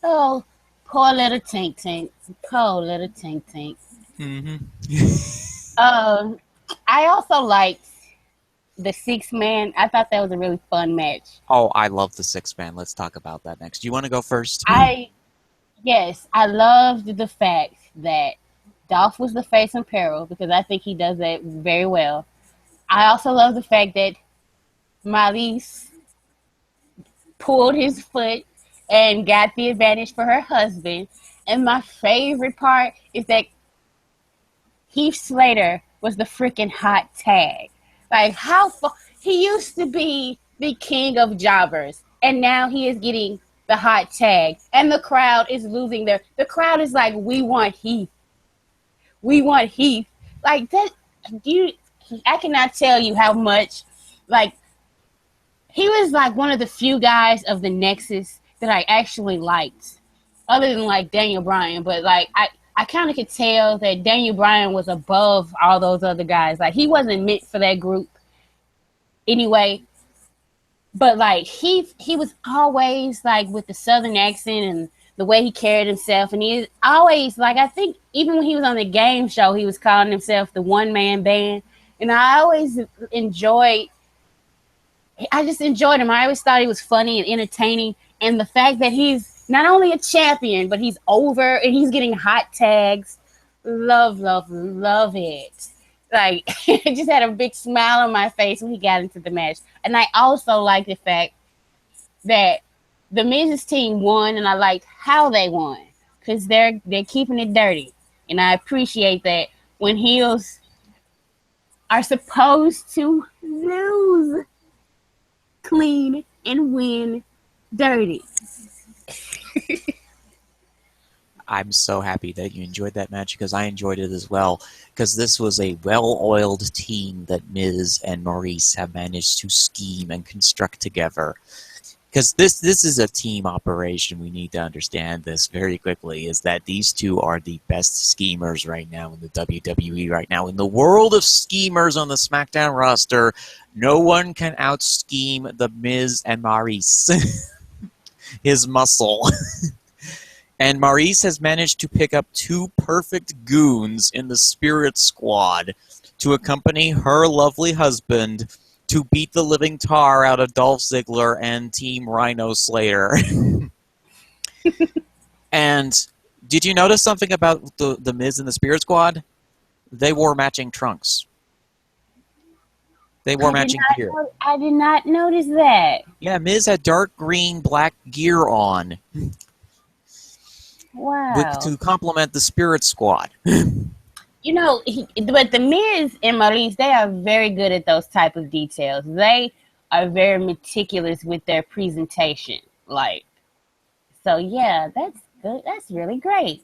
Oh, poor little Tank Tank. Poor little Tank Tank. I also liked the 6-man. I thought that was a really fun match. Oh, I love the 6-man. Let's talk about that next. Do you want to go first? Yes, I loved the fact that Dolph was the face in peril, because I think he does that very well. I also love the fact that Maryse pulled his foot and got the advantage for her husband. And my favorite part is that Heath Slater was the freaking hot tag. Like, he used to be the king of jobbers, and now he is getting the hot tag, and the crowd is losing the crowd is like, we want Heath. We want Heath. Like that, you, I cannot tell you how much, like, he was like one of the few guys of the Nexus that I actually liked, other than like Daniel Bryan. But like I kind of could tell that Daniel Bryan was above all those other guys. Like he wasn't meant for that group anyway. But like he was always like with the Southern accent and the way he carried himself, and he always like, I think even when he was on the game show, he was calling himself the one man band, and I always enjoyed I just enjoyed him. I always thought he was funny and entertaining. And the fact that he's not only a champion, but he's over and he's getting hot tags. Love, love, love it. Like, I just had a big smile on my face when he got into the match. And I also like the fact that the Miz's team won, and I liked how they won because they're keeping it dirty. And I appreciate that when heels are supposed to lose clean and win dirty. I'm so happy that you enjoyed that match because I enjoyed it as well. Because this was a well-oiled team that Miz and Maurice have managed to scheme and construct together. Because this is a team operation. We need to understand this very quickly, is that these two are the best schemers right now in the WWE right now. In the world of schemers on the SmackDown roster, no one can out-scheme the Miz and Maurice. His muscle. And Maurice has managed to pick up two perfect goons in the Spirit Squad to accompany her lovely husband to beat the living tar out of Dolph Ziggler and Team Rhino Slater. And did you notice something about the Miz and the Spirit Squad? They wore matching trunks. They wore matching gear. I did not notice that. Yeah, Miz had dark green, black gear on. Wow. To complement the Spirit Squad. You know, but the Miz and Maurice, they are very good at those type of details. They are very meticulous with their presentation. Like, so yeah, that's good. That's really great.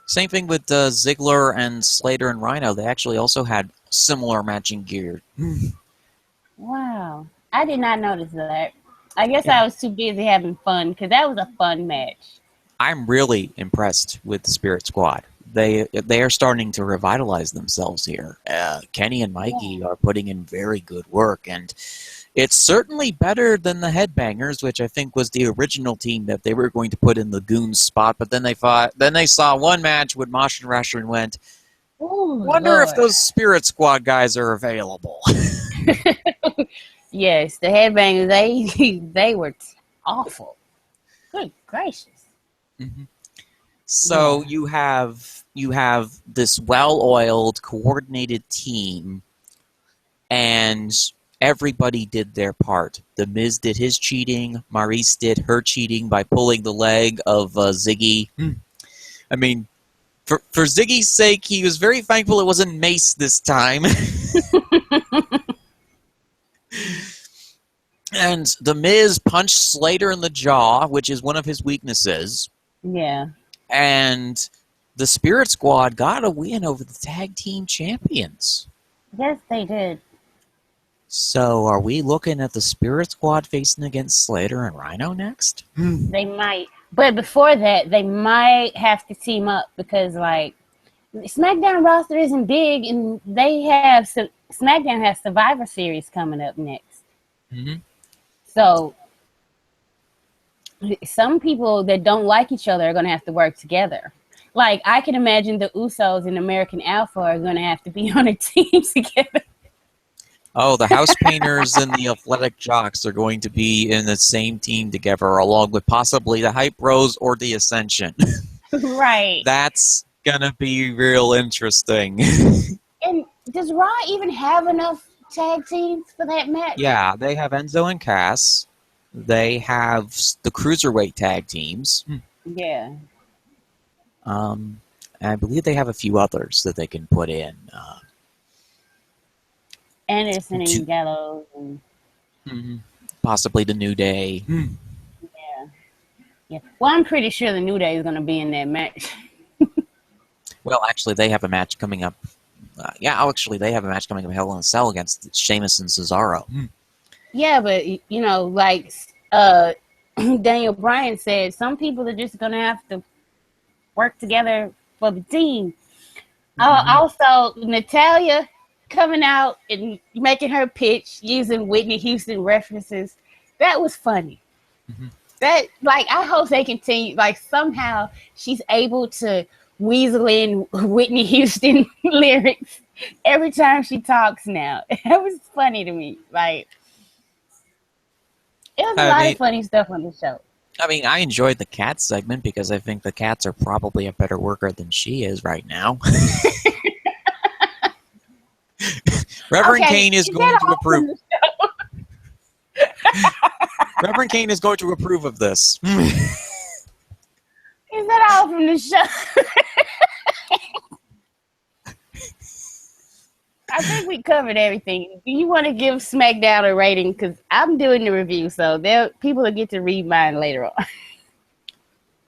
Same thing with Ziggler and Slater and Rhino. They actually also had similar matching gear. Wow. I did not notice that. I guess I was too busy having fun because that was a fun match. I'm really impressed with the Spirit Squad. They are starting to revitalize themselves here. Kenny and Mikey are putting in very good work, and it's certainly better than the Headbangers, which I think was the original team that they were going to put in the Goons spot. But then they saw one match with Mosh and Rasher and went, "Wonder if those Spirit Squad guys are available." Yes, the Headbangers, they were awful. Good gracious. Mm-hmm. So you have this well-oiled, coordinated team, and everybody did their part. The Miz did his cheating. Maurice did her cheating by pulling the leg of Ziggy. I mean, for Ziggy's sake, he was very thankful it wasn't Mace this time. And the Miz punched Slater in the jaw, which is one of his weaknesses. Yeah. And the Spirit Squad got a win over the tag team champions. Yes, they did. So are we looking at the Spirit Squad facing against Slater and Rhino next? They might. But before that, they might have to team up because, like, SmackDown roster isn't big, and SmackDown has Survivor Series coming up next. Mm-hmm. So some people that don't like each other are going to have to work together. Like, I can imagine the Usos and American Alpha are going to have to be on a team together. Oh, the House Painters and the Athletic Jocks are going to be in the same team together, along with possibly the Hype Bros or the Ascension. Right. That's going to be real interesting. And does Raw even have enough tag teams for that match? Yeah, they have Enzo and Cass. They have the Cruiserweight tag teams. Yeah. I believe they have a few others that they can put in. Anderson and Gallows. And possibly the New Day. Yeah. Yeah. Well, I'm pretty sure the New Day is going to be in that match. Well, actually, they have a match coming up. Actually, they have a match coming up Hell in a Cell against Sheamus and Cesaro. Yeah, but like Daniel Bryan said, some people are just going to have to work together for the team. Also, Natalia coming out and making her pitch using Whitney Houston references. That was funny. That, like, I hope they continue. Like, somehow she's able to weasel in Whitney Houston lyrics every time she talks now. It was funny to me. Like, it was a I lot mean, of funny stuff on the show. I enjoyed the cat segment because I think the cats are probably a better worker than she is right now. Reverend Okay, Kane is is going that to all approve. from the show? Reverend Kane is going to approve of this. Is that all from the show? I think we covered everything. Do you want to give SmackDown a rating? Because I'm doing the review, so people will get to read mine later on.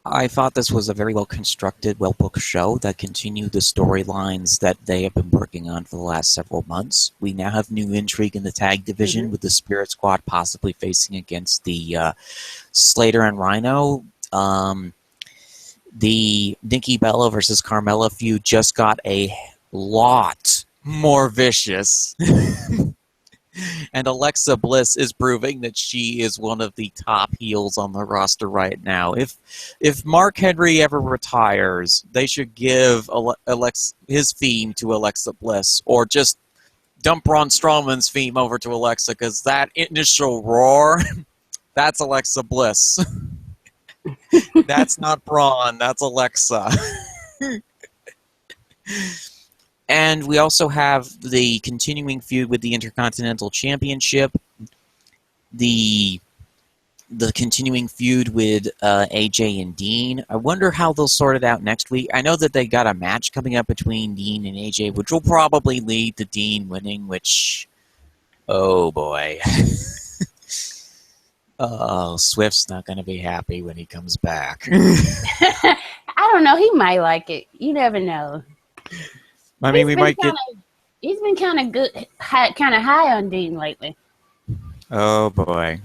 I thought this was a very well-constructed, well-booked show that continued the storylines that they have been working on for the last several months. We now have new intrigue in the tag division with the Spirit Squad possibly facing against the Slater and Rhino. The Nikki Bella versus Carmella feud just got a lot more vicious. And Alexa Bliss is proving that she is one of the top heels on the roster right now. If Mark Henry ever retires, they should give his theme to Alexa Bliss, or just dump Braun Strowman's theme over to Alexa, because that initial roar, that's Alexa Bliss. That's not Braun, that's Alexa. And we also have the continuing feud with the Intercontinental Championship, the continuing feud with AJ and Dean. I wonder how they'll sort it out next week. I know that they got a match coming up between Dean and AJ, which will probably lead to Dean winning, which, oh boy. Oh, Swift's not going to be happy when he comes back. I don't know. He might like it. You never know. I mean, we might get... He's been kind of good, kind of high on Dean lately. Oh boy.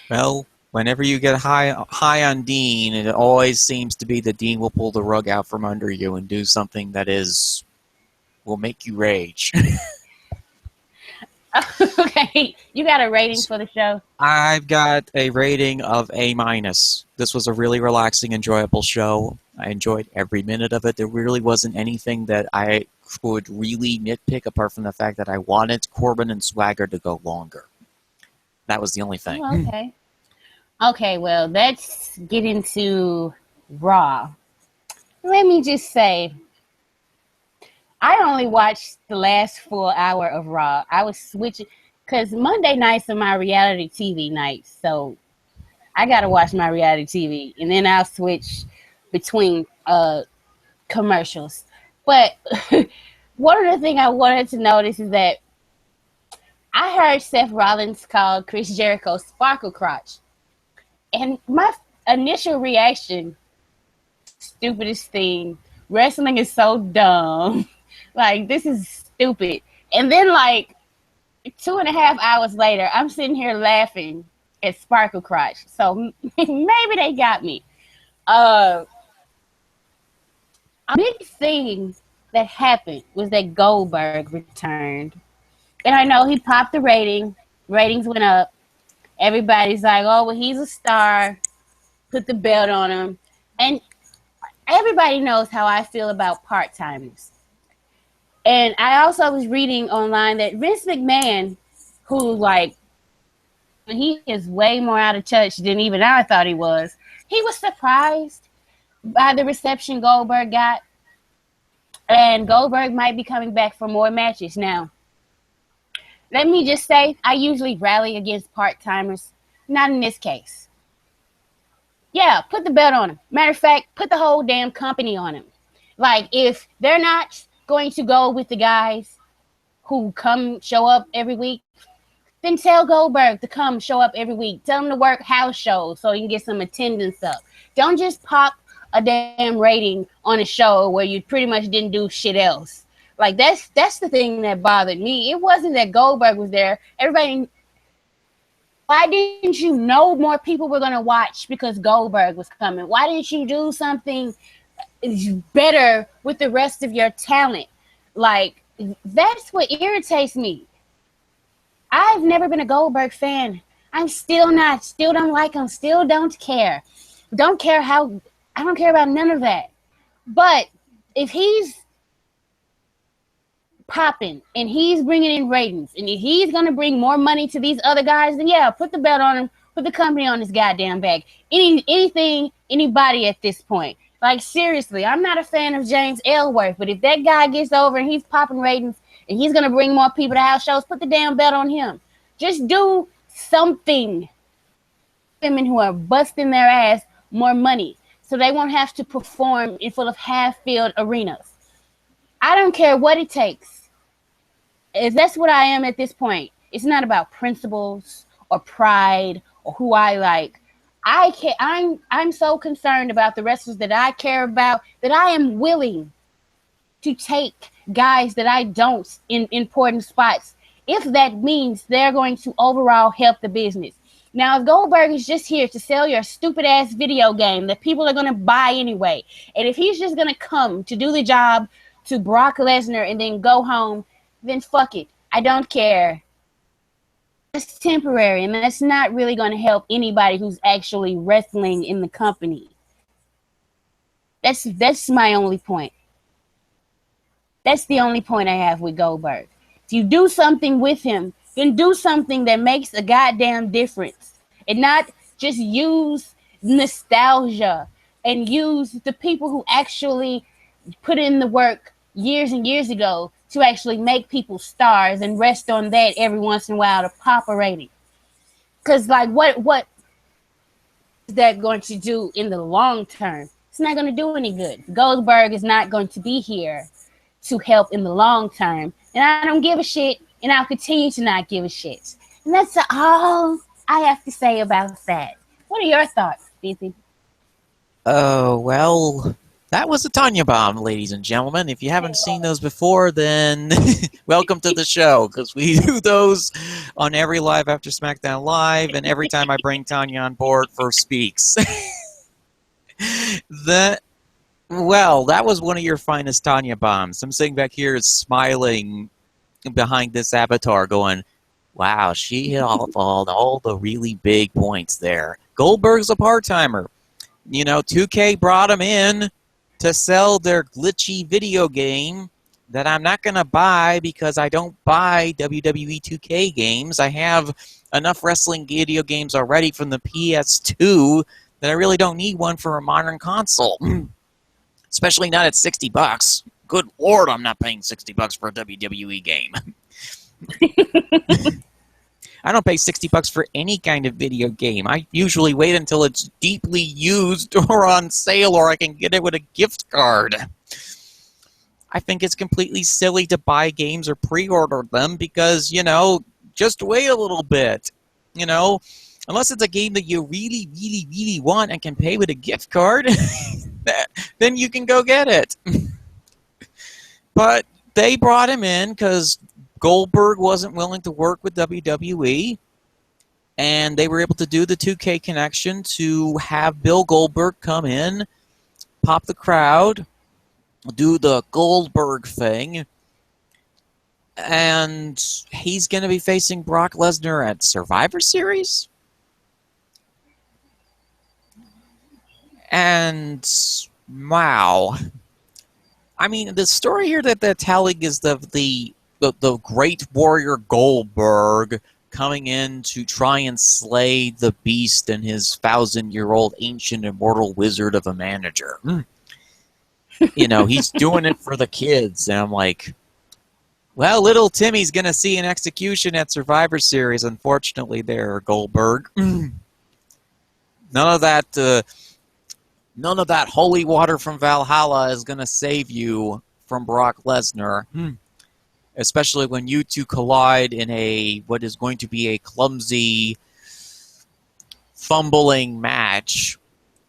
Well, whenever you get high on Dean, it always seems to be that Dean will pull the rug out from under you and do something that will make you rage. Okay, you got a rating for the show? I've got a rating of A-. This was a really relaxing, enjoyable show. I enjoyed every minute of it. There really wasn't anything that I could really nitpick, apart from the fact that I wanted Corbin and Swagger to go longer. That was the only thing. Oh, okay. Okay, well, let's get into Raw. Let me just say, I only watched the last full hour of Raw. I was switching, because Monday nights are my reality TV nights, so I got to watch my reality TV, and then I'll switch between commercials. But one of the things I wanted to notice is that I heard Seth Rollins call Chris Jericho Sparkle Crotch. And my initial reaction, stupidest thing, wrestling is so dumb. Like, this is stupid. And then, like, 2.5 hours later, I'm sitting here laughing at Sparkle Crotch. So maybe they got me. A big thing that happened was that Goldberg returned. And I know he popped the rating. Ratings went up. Everybody's like, oh, well, he's a star. Put the belt on him. And everybody knows how I feel about part-timers. And I also was reading online that Vince McMahon, who, like, he is way more out of touch than even I thought he was surprised by the reception Goldberg got. And Goldberg might be coming back for more matches. Now, let me just say, I usually rally against part-timers. Not in this case. Yeah, put the belt on him. Matter of fact, put the whole damn company on him. Like, if they're not going to go with the guys who show up every week, Then tell Goldberg to come show up every week. Tell him to work house shows so he can get some attendance up. Don't just pop a damn rating on a show where you pretty much didn't do shit else. Like that's the thing that bothered me. It wasn't that Goldberg was there. Everybody, why didn't you know more people were gonna watch because Goldberg was coming? Why didn't you do something better with the rest of your talent? Like, that's what irritates me. I've never been a Goldberg fan. I'm still not. Still don't like him. Still don't care. Don't care how. I don't care about none of that. But if he's popping and he's bringing in ratings and if he's going to bring more money to these other guys, then yeah, put the belt on him. Put the company on his goddamn back. Anything, anybody at this point. Like, seriously, I'm not a fan of James Ellsworth, but if that guy gets over and he's popping ratings and he's going to bring more people to house shows, put the damn belt on him. Just do something. Women who are busting their ass more money so they won't have to perform in full of half-filled arenas. I don't care what it takes. If that's what I am at this point. It's not about principles or pride or who I like. I'm so concerned about the wrestlers that I care about that I am willing to take guys that I don't in important spots if that means they're going to overall help the business. Now, if Goldberg is just here to sell your stupid ass video game that people are going to buy anyway, and if he's just going to come to do the job to Brock Lesnar and then go home, then fuck it. I don't care. It's temporary, and that's not really going to help anybody who's actually wrestling in the company. That's my only point. That's the only point I have with Goldberg. If you do something with him, then do something that makes a goddamn difference. And not just use nostalgia and use the people who actually put in the work years and years ago to actually make people stars and rest on that every once in a while to pop a rating. Because, like, what is that going to do in the long term? It's not going to do any good. Goldberg is not going to be here to help in the long term. And I don't give a shit, and I'll continue to not give a shit. And that's all I have to say about that. What are your thoughts, Stevie? Oh, well, that was a Tanya Bomb, ladies and gentlemen. If you haven't seen those before, then welcome to the show, because we do those on every Live After SmackDown Live, and every time I bring Tanya on board for Speaks. Well, that was one of your finest Tanya Bombs. I'm sitting back here smiling behind this avatar going, wow, she hit all the really big points there. Goldberg's a part-timer. You know, 2K brought him in to sell their glitchy video game that I'm not going to buy because I don't buy WWE 2K games. I have enough wrestling video games already from the PS2 that I really don't need one for a modern console. Especially not at $60. Good Lord, I'm not paying $60 for a WWE game. I don't pay $60 for any kind of video game. I usually wait until it's deeply used or on sale or I can get it with a gift card. I think it's completely silly to buy games or pre-order them because, you know, just wait a little bit. You know, unless it's a game that you really, really, really want and can pay with a gift card, then you can go get it. But they brought him in because Goldberg wasn't willing to work with WWE, and they were able to do the 2K connection to have Bill Goldberg come in, pop the crowd, do the Goldberg thing, and he's going to be facing Brock Lesnar at Survivor Series? And, wow. I mean, the story here that they're telling is the great warrior Goldberg coming in to try and slay the beast and his 1,000-year-old ancient immortal wizard of a manager. You know, he's doing it for the kids. And I'm like, well, little Timmy's going to see an execution at Survivor Series, unfortunately, there, Goldberg. None of that holy water from Valhalla is going to save you from Brock Lesnar. especially when you two collide in what is going to be a clumsy, fumbling match.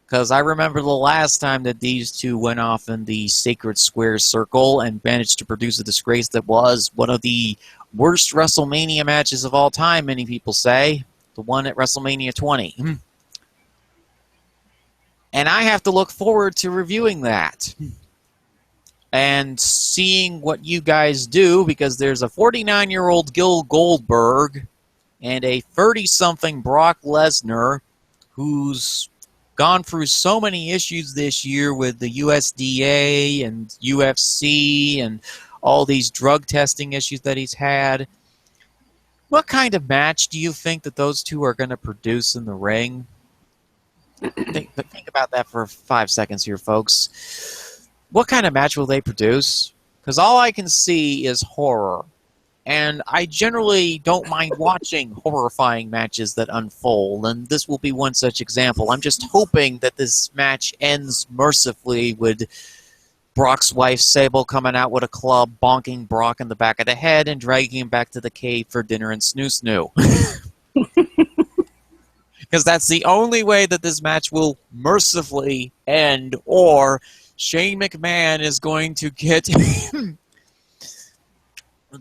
Because I remember the last time that these two went off in the Sacred Square Circle and managed to produce a disgrace that was one of the worst WrestleMania matches of all time, many people say. The one at WrestleMania 20. And I have to look forward to reviewing that. And seeing what you guys do, because there's a 49-year-old Gil Goldberg and a 30-something Brock Lesnar who's gone through so many issues this year with the USDA and UFC and all these drug testing issues that he's had. What kind of match do you think that those two are going to produce in the ring? Think about that for 5 seconds here, folks. What kind of match will they produce? Because all I can see is horror. And I generally don't mind watching horrifying matches that unfold, and this will be one such example. I'm just hoping that this match ends mercifully with Brock's wife, Sable, coming out with a club, bonking Brock in the back of the head, and dragging him back to the cave for dinner and snoo-snoo. Because that's the only way that this match will mercifully end, or Shane McMahon is going to get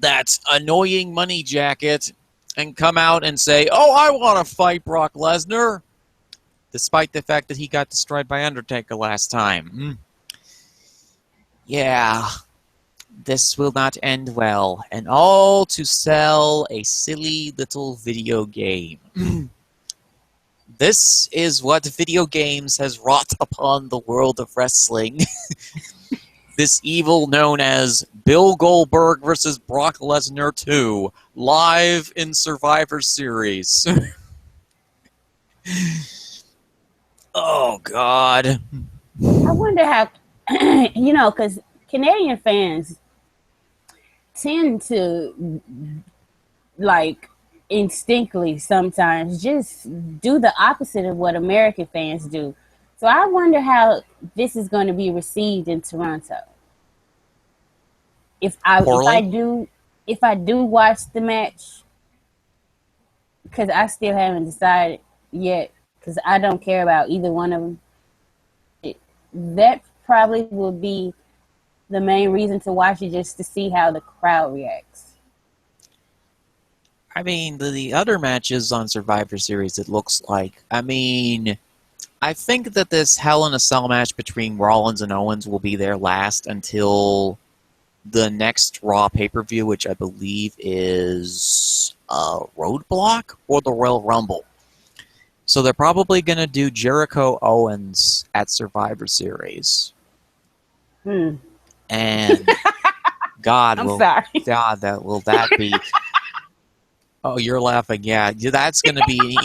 that annoying money jacket and come out and say, "Oh, I want to fight Brock Lesnar," despite the fact that he got destroyed by Undertaker last time. Yeah, this will not end well, and all to sell a silly little video game. This is what video games has wrought upon the world of wrestling. This evil known as Bill Goldberg versus Brock Lesnar 2, live in Survivor Series. Oh, God. I wonder how, because Canadian fans tend to, instinctively sometimes just do the opposite of what American fans do. So I wonder how this is going to be received in Toronto. If I do watch the match, because I still haven't decided yet, because I don't care about either one of them. That probably will be the main reason to watch it, just to see how the crowd reacts. I mean, the other matches on Survivor Series, it looks like, I think that this Hell in a Cell match between Rollins and Owens will be their last until the next Raw pay-per-view, which I believe is Roadblock or the Royal Rumble. So they're probably going to do Jericho Owens at Survivor Series. And God, I'm sorry. God, will that be... Oh, you're laughing. Yeah, that's going to be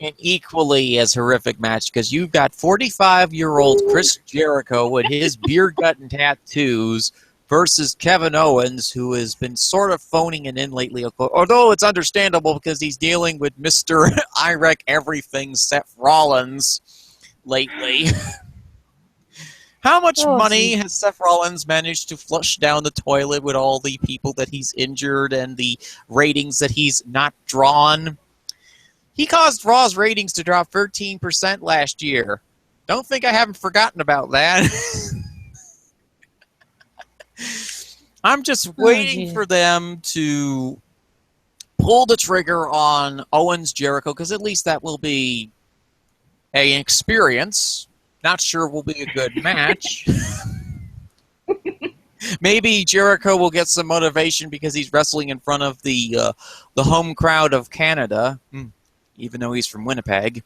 an equally as horrific match, because you've got 45-year-old Chris Jericho with his beer gut and tattoos versus Kevin Owens, who has been sort of phoning it in lately. Although it's understandable because he's dealing with Mr. I Wreck Everything, Seth Rollins, lately. How much money has Seth Rollins managed to flush down the toilet with all the people that he's injured and the ratings that he's not drawn? He caused Raw's ratings to drop 13% last year. Don't think I haven't forgotten about that. I'm just waiting for them to pull the trigger on Owens Jericho, because at least that will be an experience. Not sure will be a good match. Maybe Jericho will get some motivation because he's wrestling in front of the home crowd of Canada, even though he's from Winnipeg,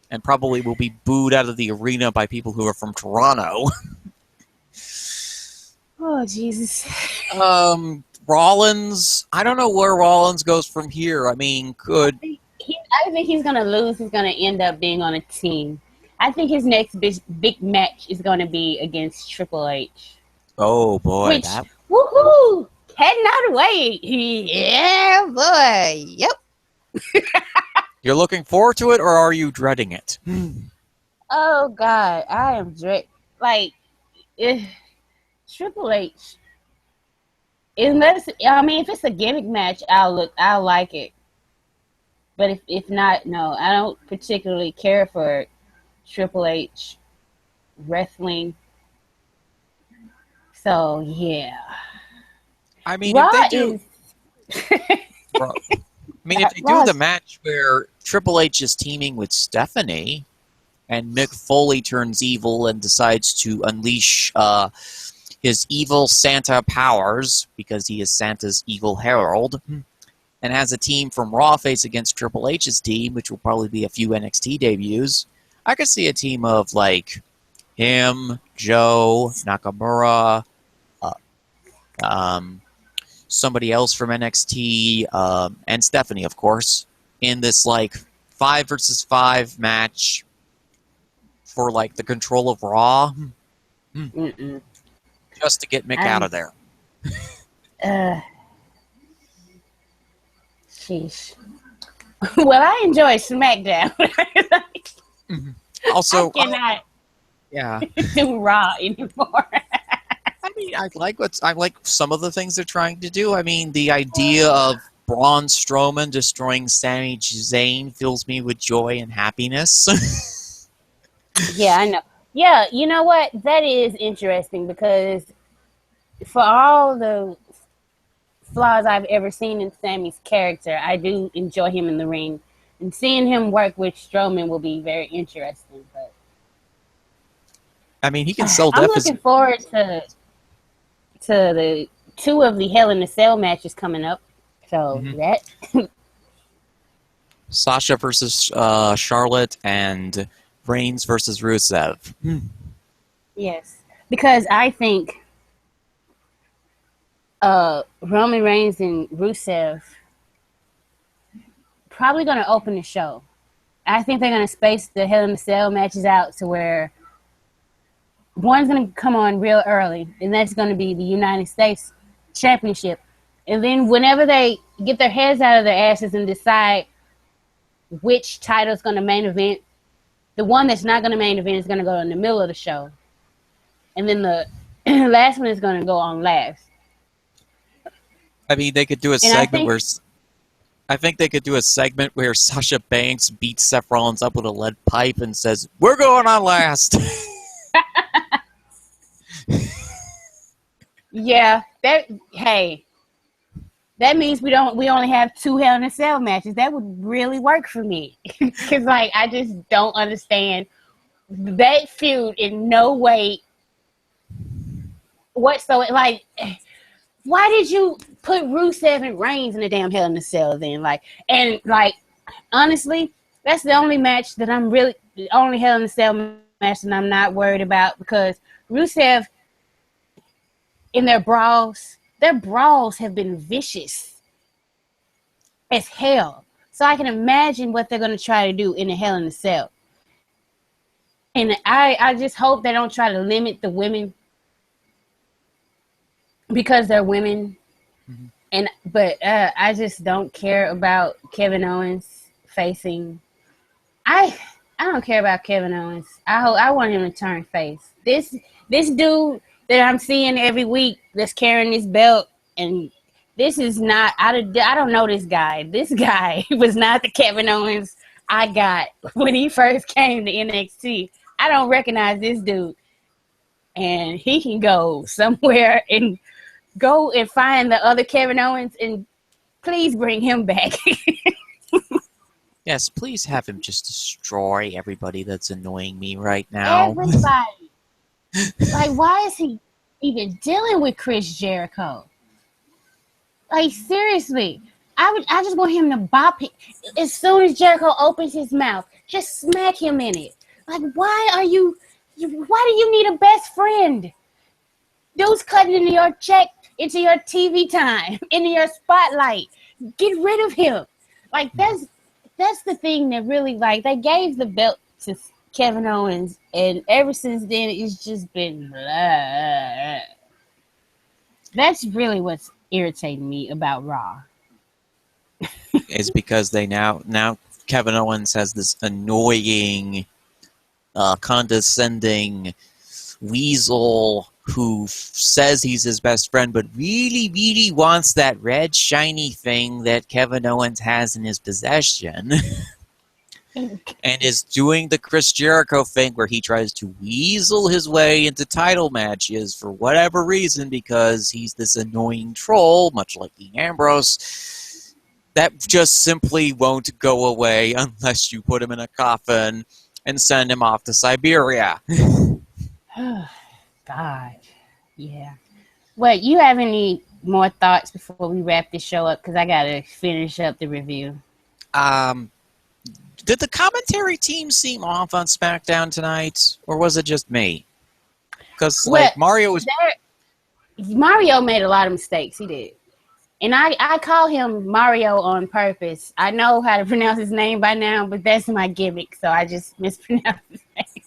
and probably will be booed out of the arena by people who are from Toronto. Oh, Jesus. Rollins, I don't know where Rollins goes from here. I mean, I think he's going to lose. He's going to end up being on a team. I think his next big match is going to be against Triple H. Oh, boy. Woohoo! Cannot wait. Yeah, boy. Yep. You're looking forward to it, or are you dreading it? Oh, God. I am Triple H. Unless, I mean, if it's a gimmick match, I'll like it. But if not, no, I don't particularly care for Triple H wrestling. So yeah, I mean, if they Raw do, is bro, I mean, if they do the Raw's match where Triple H is teaming with Stephanie and Mick Foley turns evil and decides to unleash his evil Santa powers because he is Santa's evil herald, and has a team from Raw face against Triple H's team, which will probably be a few NXT debuts. I could see a team of like him, Joe, Nakamura, uh, um, somebody else from NXT, and Stephanie, of course, in this like 5 versus 5 match for like the control of Raw, mm-mm. just to get Mick out of there. Uh, sheesh. Well, I enjoy SmackDown. Also, I cannot yeah. do Raw anymore. I mean, I like some of the things they're trying to do. I mean, the idea of Braun Strowman destroying Sami Zayn fills me with joy and happiness. Yeah, I know. Yeah, you know what? That is interesting because for all the flaws I've ever seen in Sammy's character, I do enjoy him in the ring. And seeing him work with Strowman will be very interesting. But I mean, he can sell I'm deficit. looking forward to the 2 of the Hell in a Cell matches coming up. So that Sasha versus Charlotte and Reigns versus Rusev. yes, because I think Roman Reigns and Rusev probably going to open the show. I think they're going to space the Hell in a Cell matches out to where one's going to come on real early, and that's going to be the United States Championship. And then whenever they get their heads out of their asses and decide which title's going to main event, the one that's not going to main event is going to go in the middle of the show. And then the last one is going to go on last. I mean, they could do a segment where... I think they could do a segment where Sasha Banks beats Seth Rollins up with a lead pipe and says, "We're going on last." Yeah, that means we only have 2 Hell in a Cell matches. That would really work for me. Cuz like I just don't understand that feud in no way whatsoever. Like, why did you put Rusev and Reigns in the damn Hell in a Cell then? Like, and like, honestly, that's the only match that the only Hell in a Cell match that I'm not worried about, because Rusev in their brawls have been vicious as hell. So I can imagine what they're going to try to do in the Hell in a Cell. And I just hope they don't try to limit the women because they're women. But I just don't care about Kevin Owens facing. I don't care about Kevin Owens. I want him to turn face. This dude that I'm seeing every week that's carrying this belt, and this is not. I don't know this guy. This guy was not the Kevin Owens I got when he first came to NXT. I don't recognize this dude, and he can go somewhere and go and find the other Kevin Owens and please bring him back. Yes, please have him just destroy everybody that's annoying me right now. Everybody. Like, why is he even dealing with Chris Jericho? Like, seriously. I just want him to bop it. As soon as Jericho opens his mouth, just smack him in it. Like, why do you need a best friend? Dude's cutting into your check, into your TV time, into your spotlight. Get rid of him. Like, that's the thing that really, like, they gave the belt to Kevin Owens, and ever since then, it's just been blah. That's really what's irritating me about Raw. Is because they now Kevin Owens has this annoying, condescending, weasel who says he's his best friend, but really, really wants that red shiny thing that Kevin Owens has in his possession. And is doing the Chris Jericho thing where he tries to weasel his way into title matches for whatever reason because he's this annoying troll, much like Dean Ambrose, that just simply won't go away unless you put him in a coffin and send him off to Siberia. God. Yeah. Well, you have any more thoughts before we wrap this show up? Because I got to finish up the review. Did the commentary team seem off on SmackDown tonight, or was it just me? Because Mario made a lot of mistakes. He did, and I call him Mario on purpose. I know how to pronounce his name by now, but that's my gimmick, so I just mispronounce his name.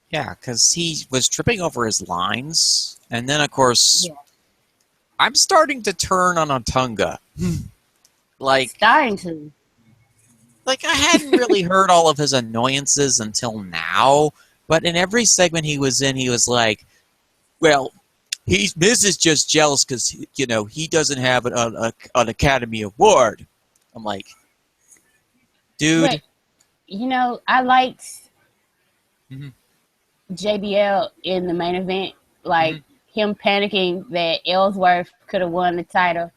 Yeah, because he was tripping over his lines, and then of course, I'm starting to turn on Otunga. Starting to. I hadn't really heard all of his annoyances until now, but in every segment he was in, he was like, well, Miz is just jealous because, he doesn't have an Academy Award. I'm like, dude. But, I liked JBL in the main event, him panicking that Ellsworth could have won the title.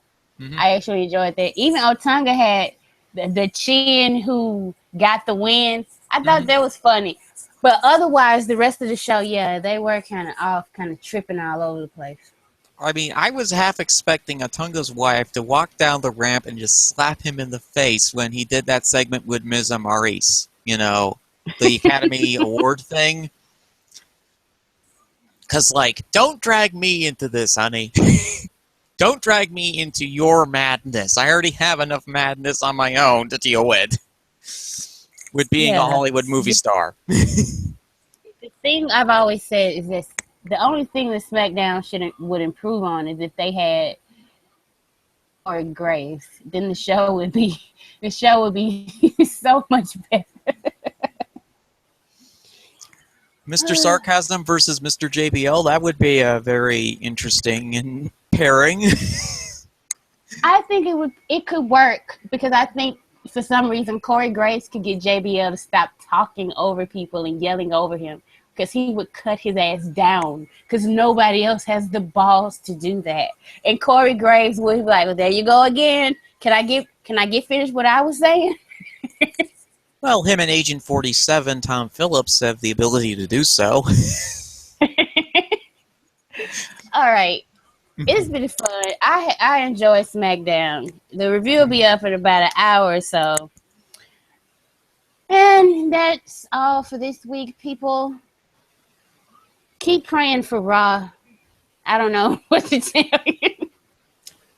I actually enjoyed that. Even Otunga had the chin who got the win. I thought that was funny. But otherwise, the rest of the show, they were kind of off, kind of tripping all over the place. I mean, I was half expecting Otunga's wife to walk down the ramp and just slap him in the face when he did that segment with Miz and Maurice. The Academy Award thing. Because, don't drag me into this, honey. Don't drag me into your madness. I already have enough madness on my own to deal with being a Hollywood movie star. The thing I've always said is this: the only thing that SmackDown would improve on is if they had Corey Graves. Then the show would be so much better. Mr. Sarcasm versus Mr. JBL, that would be a very interesting pairing. I think it could work because I think for some reason Corey Graves could get JBL to stop talking over people and yelling over him because he would cut his ass down because nobody else has the balls to do that. And Corey Graves would be like, well, there you go again. Can I get finished what I was saying? Well, him and Agent 47, Tom Phillips, have the ability to do so. All right. It's been fun. I enjoy SmackDown. The review will be up in about an hour or so. And that's all for this week, people. Keep praying for Raw. I don't know what to tell you.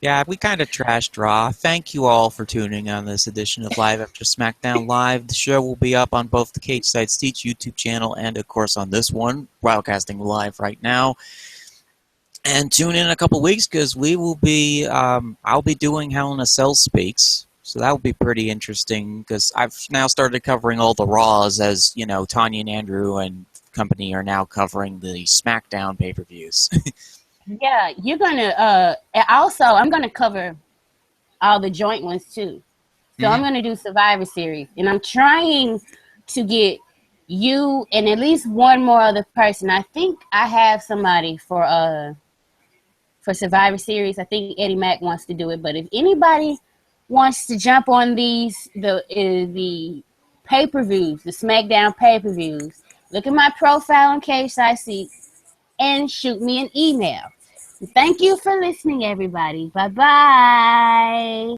Yeah, we kind of trashed Raw. Thank you all for tuning on this edition of Live After SmackDown Live. The show will be up on both the Cage Side Seats YouTube channel and, of course, on this one, broadcasting live right now. And tune in a couple weeks because we will be, I'll be doing Hell in a Cell Speaks. So that will be pretty interesting because I've now started covering all the Raws as, Tanya and Andrew and company are now covering the SmackDown pay-per-views. Yeah, you're gonna also I'm gonna cover all the joint ones too. So I'm gonna do Survivor Series. And I'm trying to get you and at least one more other person. I think I have somebody for Survivor Series. I think Eddie Mack wants to do it, but if anybody wants to jump on the pay-per-views, the SmackDown pay-per-views, look at my profile on Cage Side Seats and shoot me an email. Thank you for listening, everybody. Bye-bye.